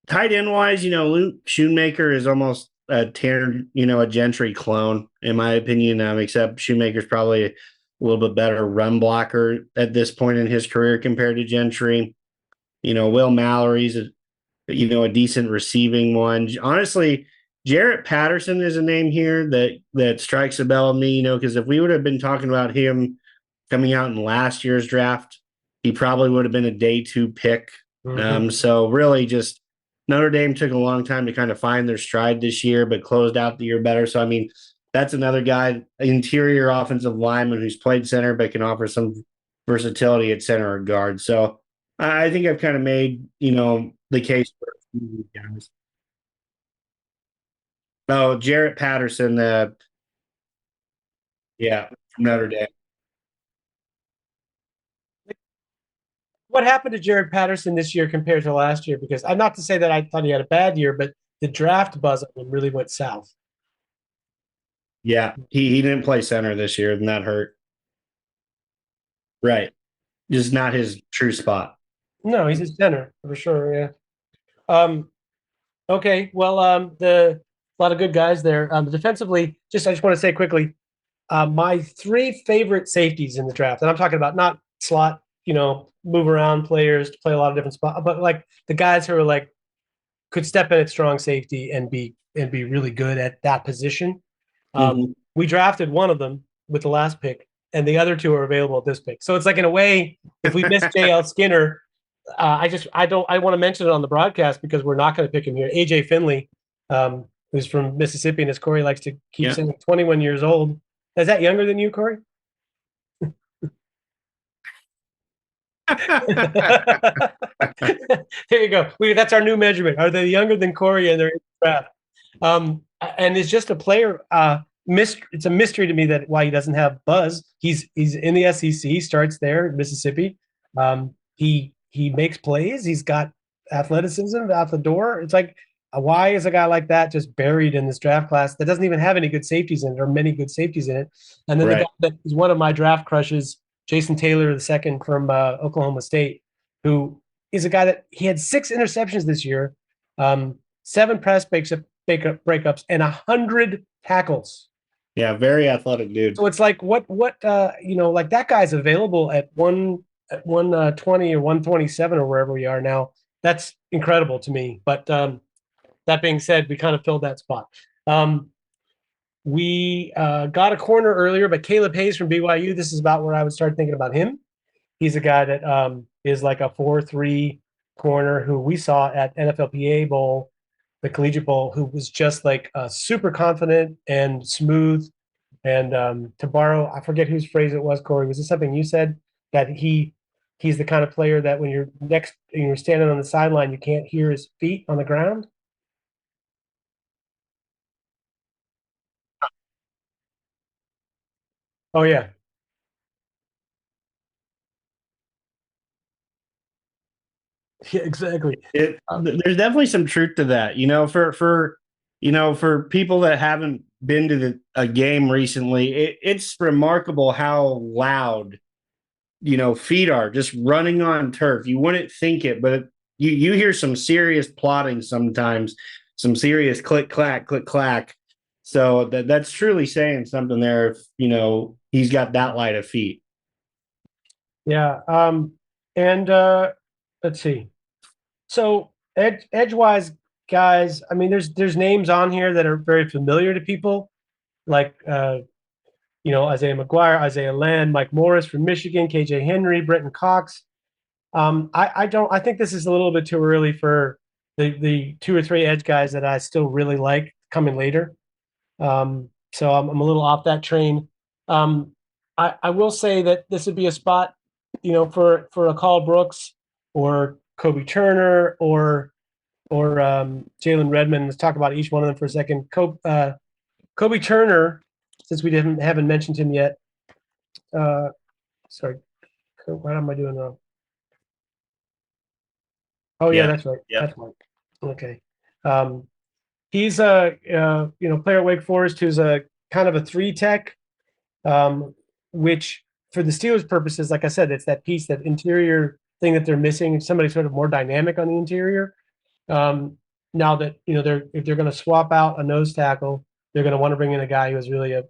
Tight end wise, Luke Shoemaker is almost a a Gentry clone in my opinion. Except Shoemaker's probably a little bit better run blocker at this point in his career compared to Gentry. Will Mallory's a decent receiving one. Honestly, Jarrett Patterson is a name here that strikes a bell with me, because if we would have been talking about him coming out in last year's draft, he probably would have been a day 2 pick. Mm-hmm. So really just Notre Dame took a long time to kind of find their stride this year, but closed out the year better. So, I mean, that's another guy, interior offensive lineman who's played center, but can offer some versatility at center or guard. So I think I've kind of made, the case for a few guys. Oh, Jarrett Patterson, yeah, from Notre Dame. What happened to Jared Patterson this year compared to last year? Because I'm not to say that I thought he had a bad year, but the draft buzz on him really went south. Yeah, he didn't play center this year, and that hurt. Right. Just not his true spot. No, he's a center for sure. Yeah. Okay. Well, a lot of good guys there. Defensively, I just want to say quickly, my 3 favorite safeties in the draft, and I'm talking about not slot, move around players to play a lot of different spots, but like the guys who are like could step in at strong safety and be really good at that position. We drafted one of them with the last pick, and the other 2 are available at this pick. So it's like, in a way, if we miss JL Skinner, I want to mention it on the broadcast because we're not going to pick him here. AJ Finley, who's from Mississippi, and as Korey likes to keep saying, 21 years old. Is that younger than you, Korey? There you go. That's our new measurement. Are they younger than Korey and they're in the draft? And it's just a player. It's a mystery to me that why he doesn't have buzz. He's in the SEC. He starts there in Mississippi. He makes plays. He's got athleticism out the door. It's like, why is a guy like that just buried in this draft class that doesn't even have any good safeties in it or many good safeties in it? And then the guy that is one of my draft crushes, Jason Taylor II from Oklahoma State, who is a guy that he had 6 interceptions this year, 7 press breakups, and 100 tackles. Yeah, very athletic dude. So it's like like that guy's available at 120 or 127 or wherever we are now. That's incredible to me. But that being said, we kind of filled that spot. We got a corner earlier, but Caleb Hayes from BYU. This is about where I would start thinking about him. He's a guy that is like a 4-3 corner who we saw at NFLPA Bowl, the Collegiate Bowl, who was just like super confident and smooth. And to borrow, I forget whose phrase it was, Korey. Was this something you said that he's the kind of player that when you're standing on the sideline, you can't hear his feet on the ground? Oh yeah, yeah, exactly. There's definitely some truth to that. For people that haven't been to a game recently, it's remarkable how loud feet are just running on turf. You wouldn't think it, but you hear some serious plotting sometimes, some serious click clack, click clack. So that's truly saying something there. If he's got that light of feet. Yeah. And let's see. So edgewise guys, I mean, there's names on here that are very familiar to people, like Isaiah McGuire, Isaiah Land, Mike Morris from Michigan, KJ Henry, Brenton Cox. I think this is a little bit too early for the two or three edge guys that I still really like coming later. So I'm a little off that train. I will say that this would be a spot, for a Carl Brooks or Kobe Turner or Jalen Redmond. Let's talk about each one of them for a second. Kobe Turner, since we haven't mentioned him yet. Uh, sorry, what am I doing wrong? Oh yeah, Yeah. that's right. Yeah. That's right. Okay. Um, he's a player at Wake Forest who's a kind of a three tech, which for the Steelers' purposes, like I said, it's that piece, that interior thing that they're missing. Somebody sort of more dynamic on the interior. Um, Now that if they're going to swap out a nose tackle, they're going to want to bring in a guy who is really a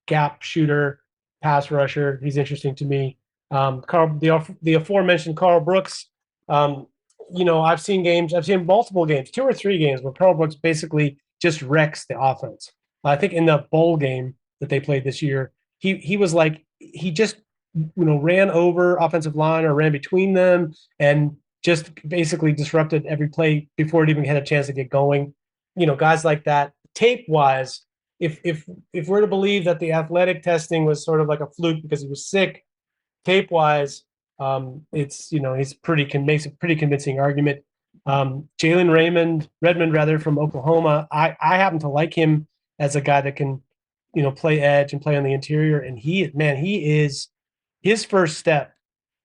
gap shooter, pass rusher. He's interesting to me. The aforementioned Carl Brooks. I've seen multiple games, two or three games where Carl Brooks basically just wrecks the offense. I think in the bowl game that they played this year, he was like he just ran over offensive line or ran between them and just basically disrupted every play before it even had a chance to get going. Guys like that, tape wise, if we're to believe that the athletic testing was sort of like a fluke because he was sick, tape wise, it's makes a pretty convincing argument. Jalen Redmond rather from Oklahoma, I happen to like him as a guy that can play edge and play on the interior, and he is his first step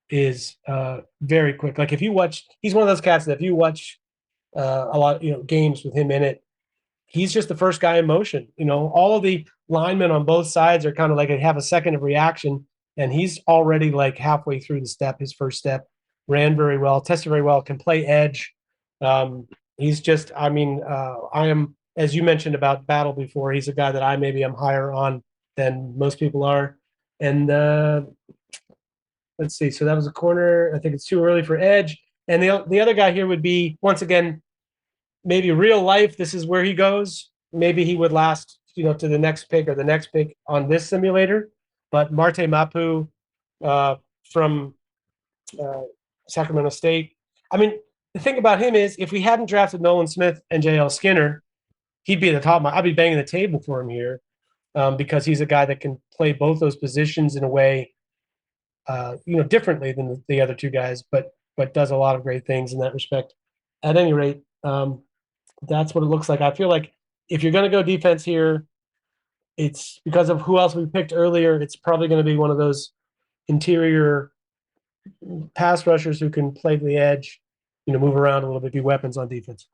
is very quick. Like if you watch, he's one of those cats that if you watch a lot games with him in it, he's just the first guy in motion. All of the linemen on both sides are kind of like have a second of reaction, and he's already like halfway through the step. His first step ran very well, tested very well, can play edge. He's just, I am, as you mentioned about Battle before, he's a guy that I maybe am higher on than most people are. And let's see. So that was a corner. I think it's too early for edge. And the other guy here would be, once again, maybe real life. This is where he goes. Maybe he would last, to the next pick or the next pick on this simulator. But Marte Mapu from uh, Sacramento State. I mean, the thing about him is, if we hadn't drafted Nolan Smith and J.L. Skinner, he'd be at the top. I'd be banging the table for him here because he's a guy that can play both those positions in a way differently than the other two guys, but does a lot of great things in that respect. At any rate, that's what it looks like. I feel like if you're going to go defense here, it's because of who else we picked earlier. It's probably going to be one of those interior pass rushers who can play the edge, move around a little bit, be weapons on defense.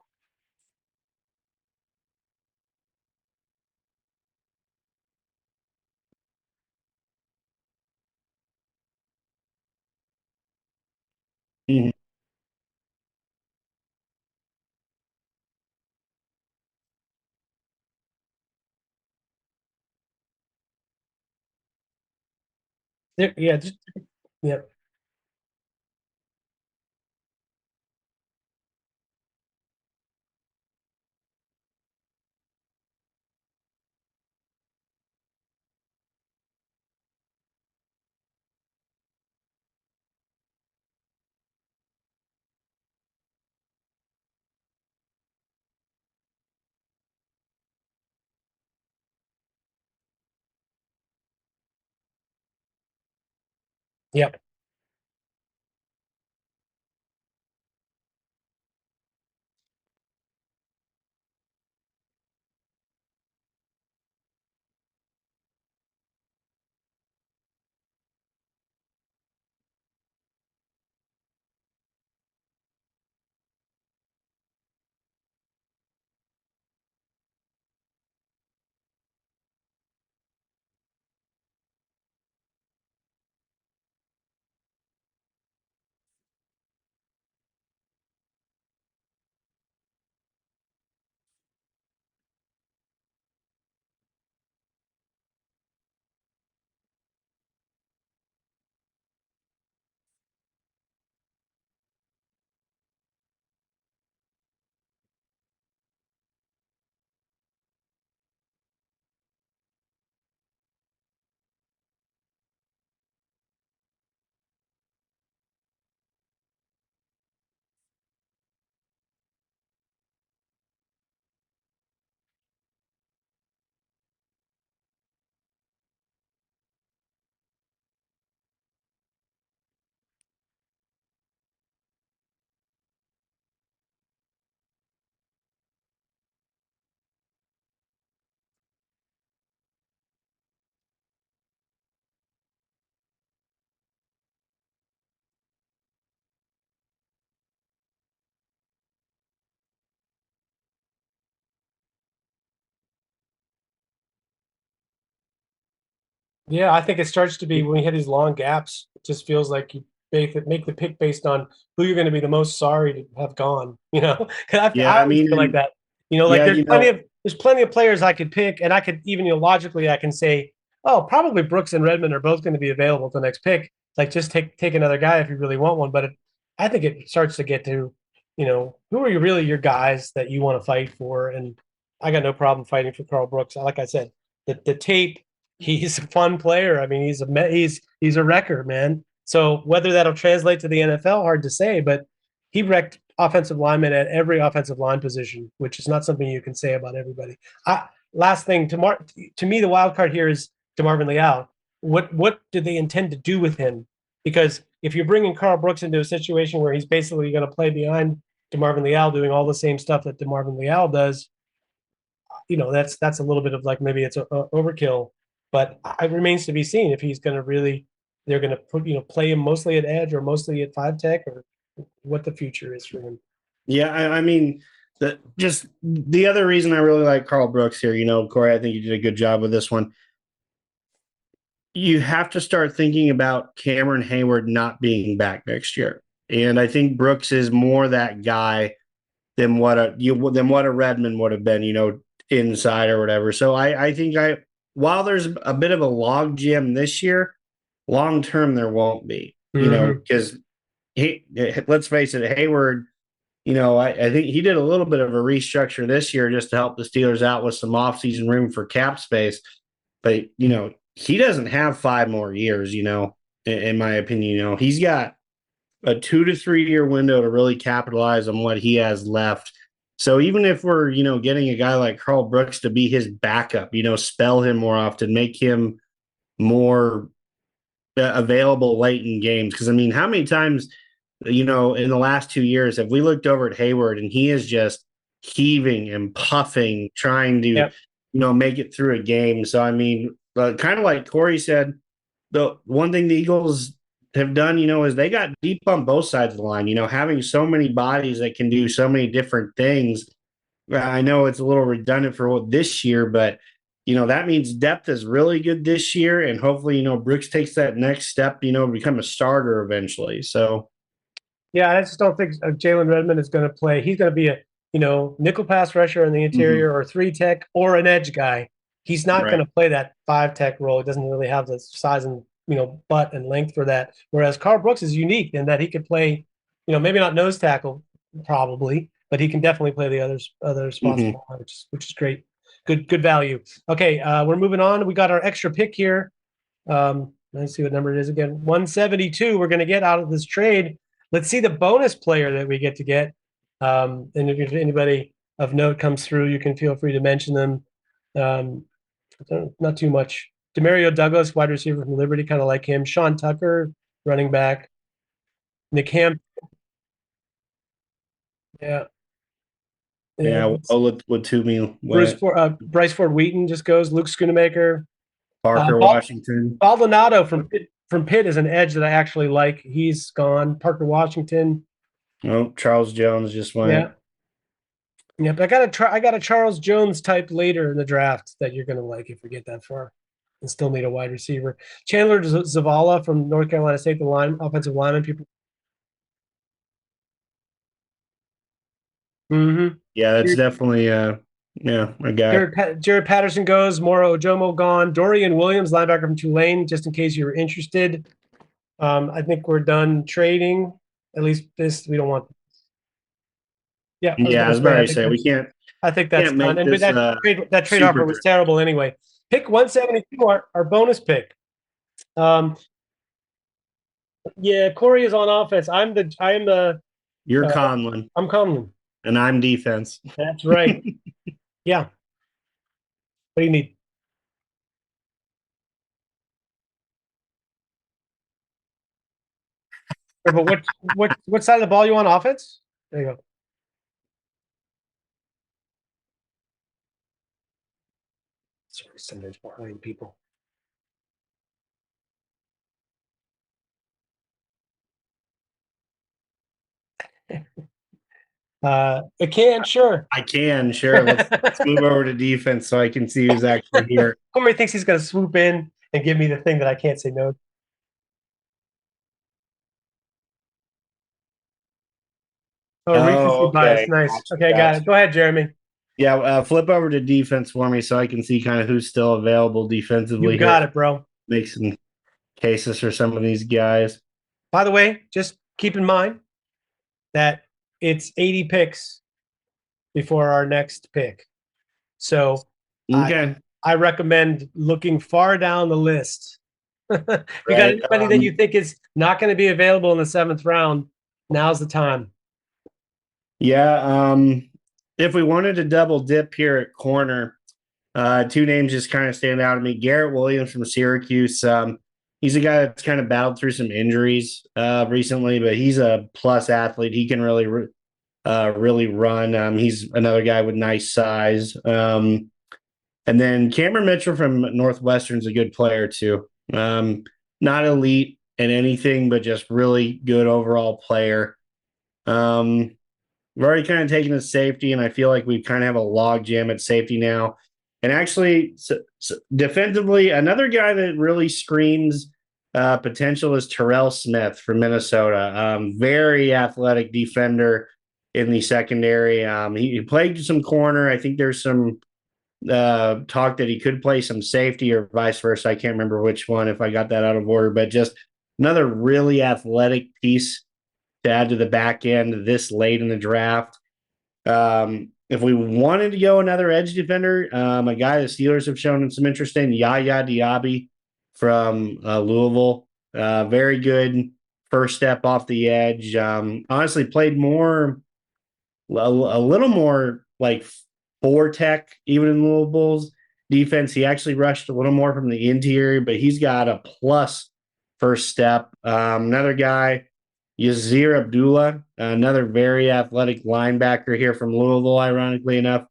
Mhm. Yeah, just, yeah, yeah. Yeah, I think it starts to be when you hit these long gaps, it just feels like you make the pick based on who you're going to be the most sorry to have gone. 'Cause Yeah, I I always mean, feel like that. Like yeah, there's plenty of players I could pick, and I could even logically I can say, oh, probably Brooks and Redmond are both going to be available at the next pick. Like just take another guy if you really want one. But I think it starts to get to, who are you really your guys that you want to fight for? And I got no problem fighting for Carl Brooks. Like I said, the tape. He's a fun player. I mean, he's a wrecker, man. So whether that'll translate to the NFL, hard to say. But he wrecked offensive linemen at every offensive line position, which is not something you can say about everybody. Last thing to me, the wild card here is DeMarvin Leal. What do they intend to do with him? Because if you're bringing Carl Brooks into a situation where he's basically going to play behind DeMarvin Leal, doing all the same stuff that DeMarvin Leal does, that's a little bit of like maybe it's a overkill, but it remains to be seen if he's going to really they're going to put play him mostly at edge or mostly at 5 tech or what the future is for him. yeah. I mean, the other reason I really like Carl Brooks here, Corey, I think you did a good job with this one. You have to start thinking about Cameron Hayward not being back next year, and I think Brooks is more that guy than what a Redmond would have been, inside or whatever. So I think while there's a bit of a log jam this year, long term there won't be, because let's face it, Hayward, I think he did a little bit of a restructure this year just to help the Steelers out with some offseason room for cap space. But, he doesn't have 5 more years, in my opinion. He's got a 2 to 3 year window to really capitalize on what he has left. So even if we're, getting a guy like Carl Brooks to be his backup, spell him more often, make him more available late in games. Because, I mean, how many times, in the last 2 years have we looked over at Hayward and he is just heaving and puffing, trying to, Yep. Make it through a game. So, I mean, kind of like Corey said, the one thing the Eagles have done, is they got deep on both sides of the line, having so many bodies that can do so many different things. I know it's a little redundant for this year, but, that means depth is really good this year. And hopefully, Brooks takes that next step, become a starter eventually. So, Yeah, I just don't think Jalen Redmond is going to play. He's going to be a nickel pass rusher in the interior or 3 tech or an edge guy. He's not Right. going to play that 5 tech role. He doesn't really have the size and butt and length for that. Whereas Carl Brooks is unique in that he could play, maybe not nose tackle probably, but he can definitely play the other spots, which is great. Good value. Okay, we're moving on. We got our extra pick here. Let's see what number it is again. 172. We're going to get out of this trade. Let's see the bonus player that we get to get. And if anybody of note comes through, you can feel free to mention them. Not too much. Demario Douglas, wide receiver from Liberty, kind of like him. Sean Tucker, running back. Nick Ham. Yeah. Yeah, with Toomey. Bryce Ford Wheaton just goes. Luke Schoonamaker. Parker Washington. Baldonado from Pitt is an edge that I actually like. He's gone. Parker Washington. Oh, Charles Jones just went. Yeah. Yep. I got a Charles Jones type later in the draft that you're gonna like if we get that far. And still need a wide receiver. Chandler Zavala from North Carolina State, the offensive lineman. People. Mm-hmm. Yeah, that's definitely a guy. Jared Patterson goes. Moro Ojomo gone. Dorian Williams, linebacker from Tulane, just in case you were interested. I think we're done trading. At least this we don't want. Yeah. I was about to say we can't. I think that's done. And that trade offer was terrible anyway. Pick 172, our bonus pick. Yeah, Korey is on offense. You're Conlon. I'm Kohlman. And I'm defense. That's right. Yeah. What do you need? Yeah, but what side of the ball you on offense? There you go. Sorry, somebody's behind people. I can, sure. I can, sure. Let's move over to defense so I can see who's actually here. Korey thinks he's going to swoop in and give me the thing that I can't say no. Oh, okay. Nice. Okay, got it. Go ahead, Jeremy. Yeah, flip over to defense for me so I can see kind of who's still available defensively. You got it, bro. Make some cases for some of these guys. By the way, just keep in mind that it's 80 picks before our next pick. So okay. I recommend looking far down the list. You got anybody that you think is not going to be available in the 7th round, now's the time. Yeah, if we wanted to double dip here at corner, two names just kind of stand out to me. Garrett Williams from Syracuse. He's a guy that's kind of battled through some injuries recently, but he's a plus athlete. He can really run. He's another guy with nice size. And then Cameron Mitchell from Northwestern's a good player too. Not elite in anything, but just really good overall player. We've already kind of taken a safety, and I feel like we kind of have a log jam at safety now. And actually, so defensively, another guy that really screams potential is Terrell Smith from Minnesota. Very athletic defender in the secondary. He played some corner. I think there's some talk that he could play some safety or vice versa. I can't remember which one if I got that out of order, but just another really athletic piece to add to the back end this late in the draft. If we wanted to go another edge defender, a guy the Steelers have shown some interest in, Yaya Diaby from Louisville. Very good first step off the edge. Honestly, played a little more like 4-tech, even in Louisville's defense. He actually rushed a little more from the interior, but he's got a plus first step. Another guy, Yazir Abdullah, another very athletic linebacker here from Louisville, ironically enough.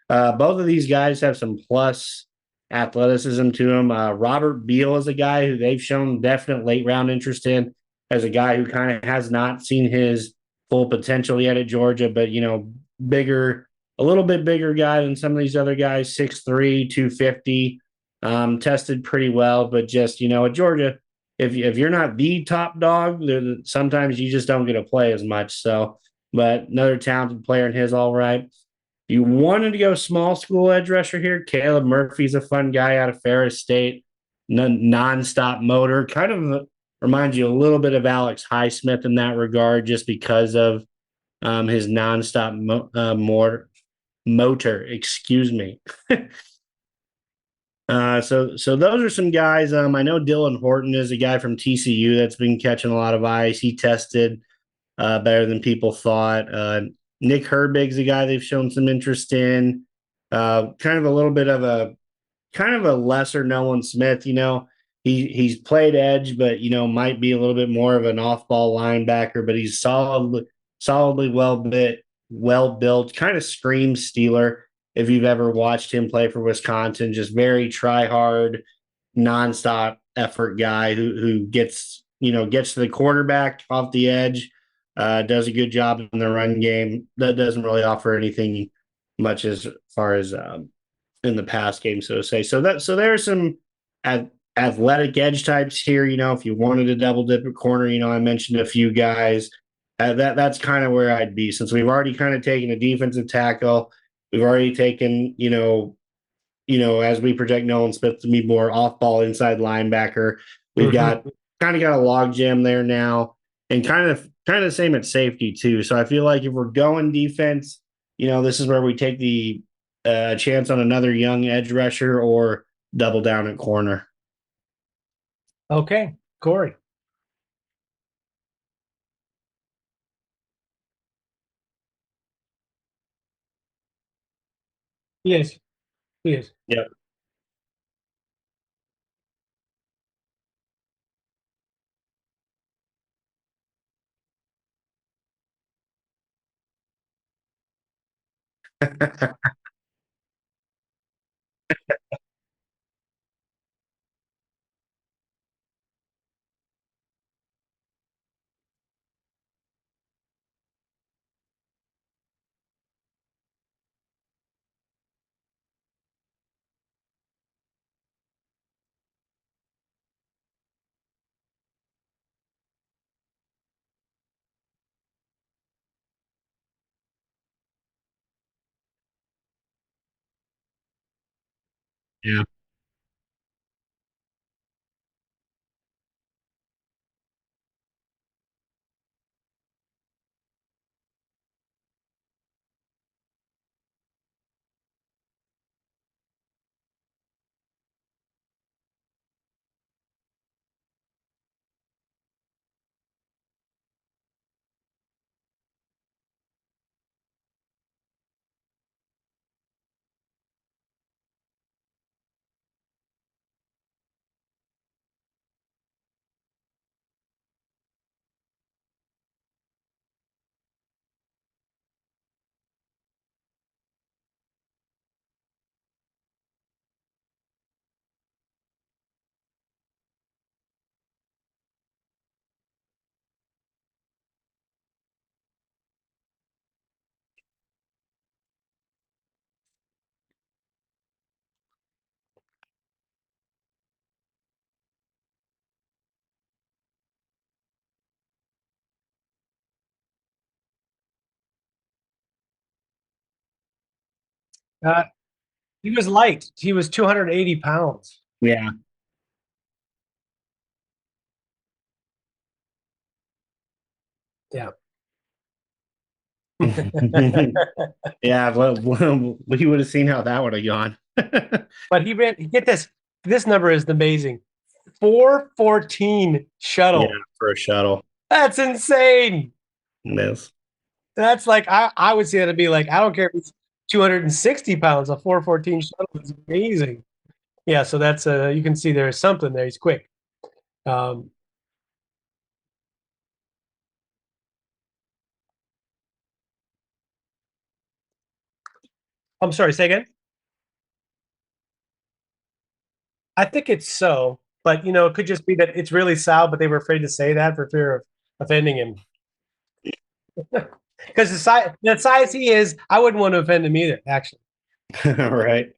Both of these guys have some plus athleticism to them. Robert Beal is a guy who they've shown definite late round interest in, as a guy who kind of has not seen his full potential yet at Georgia, but, bigger, a little bit bigger guy than some of these other guys, 6'3", 250, tested pretty well, but just, at Georgia, if you're not the top dog, sometimes you just don't get to play as much. So, but another talented player in his all right. If you wanted to go small school edge rusher here, Caleb Murphy's a fun guy out of Ferris State. nonstop motor. Kind of reminds you a little bit of Alex Highsmith in that regard, just because of his nonstop motor. Excuse me. So those are some guys. I know Dylan Horton is a guy from TCU that's been catching a lot of ice. He tested better than people thought. Nick Herbig's a guy they've shown some interest in. Kind of a little bit of a lesser Nolan Smith. He's played edge, but might be a little bit more of an off-ball linebacker. But he's solidly well built. Kind of screams Steeler if you've ever watched him play for Wisconsin. Just very try hard, nonstop effort guy who gets to the quarterback off the edge. Does a good job in the run game. That doesn't really offer anything much as far as in the pass game, so to say. So there are some athletic edge types here. If you wanted to double dip a corner, I mentioned a few guys. That's kind of where I'd be, since we've already kind of taken a defensive tackle. We've already taken, as we project Nolan Smith to be more off-ball inside linebacker. We've got a log jam there now, and kind of the same at safety too. So I feel like if we're going defense, this is where we take the chance on another young edge rusher or double down at corner. Okay, Korey. He is. Yep. Yeah. Uh, he was light. He was 280 pounds. Yeah. Yeah. Yeah. Well, we would have seen how that would have gone. But he ran. Get this. This number is amazing. 414 shuttle. Yeah, for a shuttle. That's insane. Yes. That's like I would see that to be like, I don't care if it's 260 pounds. A 414 shuttle is amazing. Yeah, so that's you can see there's something there. He's quick. I'm sorry, say again. I think it's so, but it could just be that it's really Sal, but they were afraid to say that for fear of offending him. Because the size he is, I wouldn't want to offend him either, actually. Right.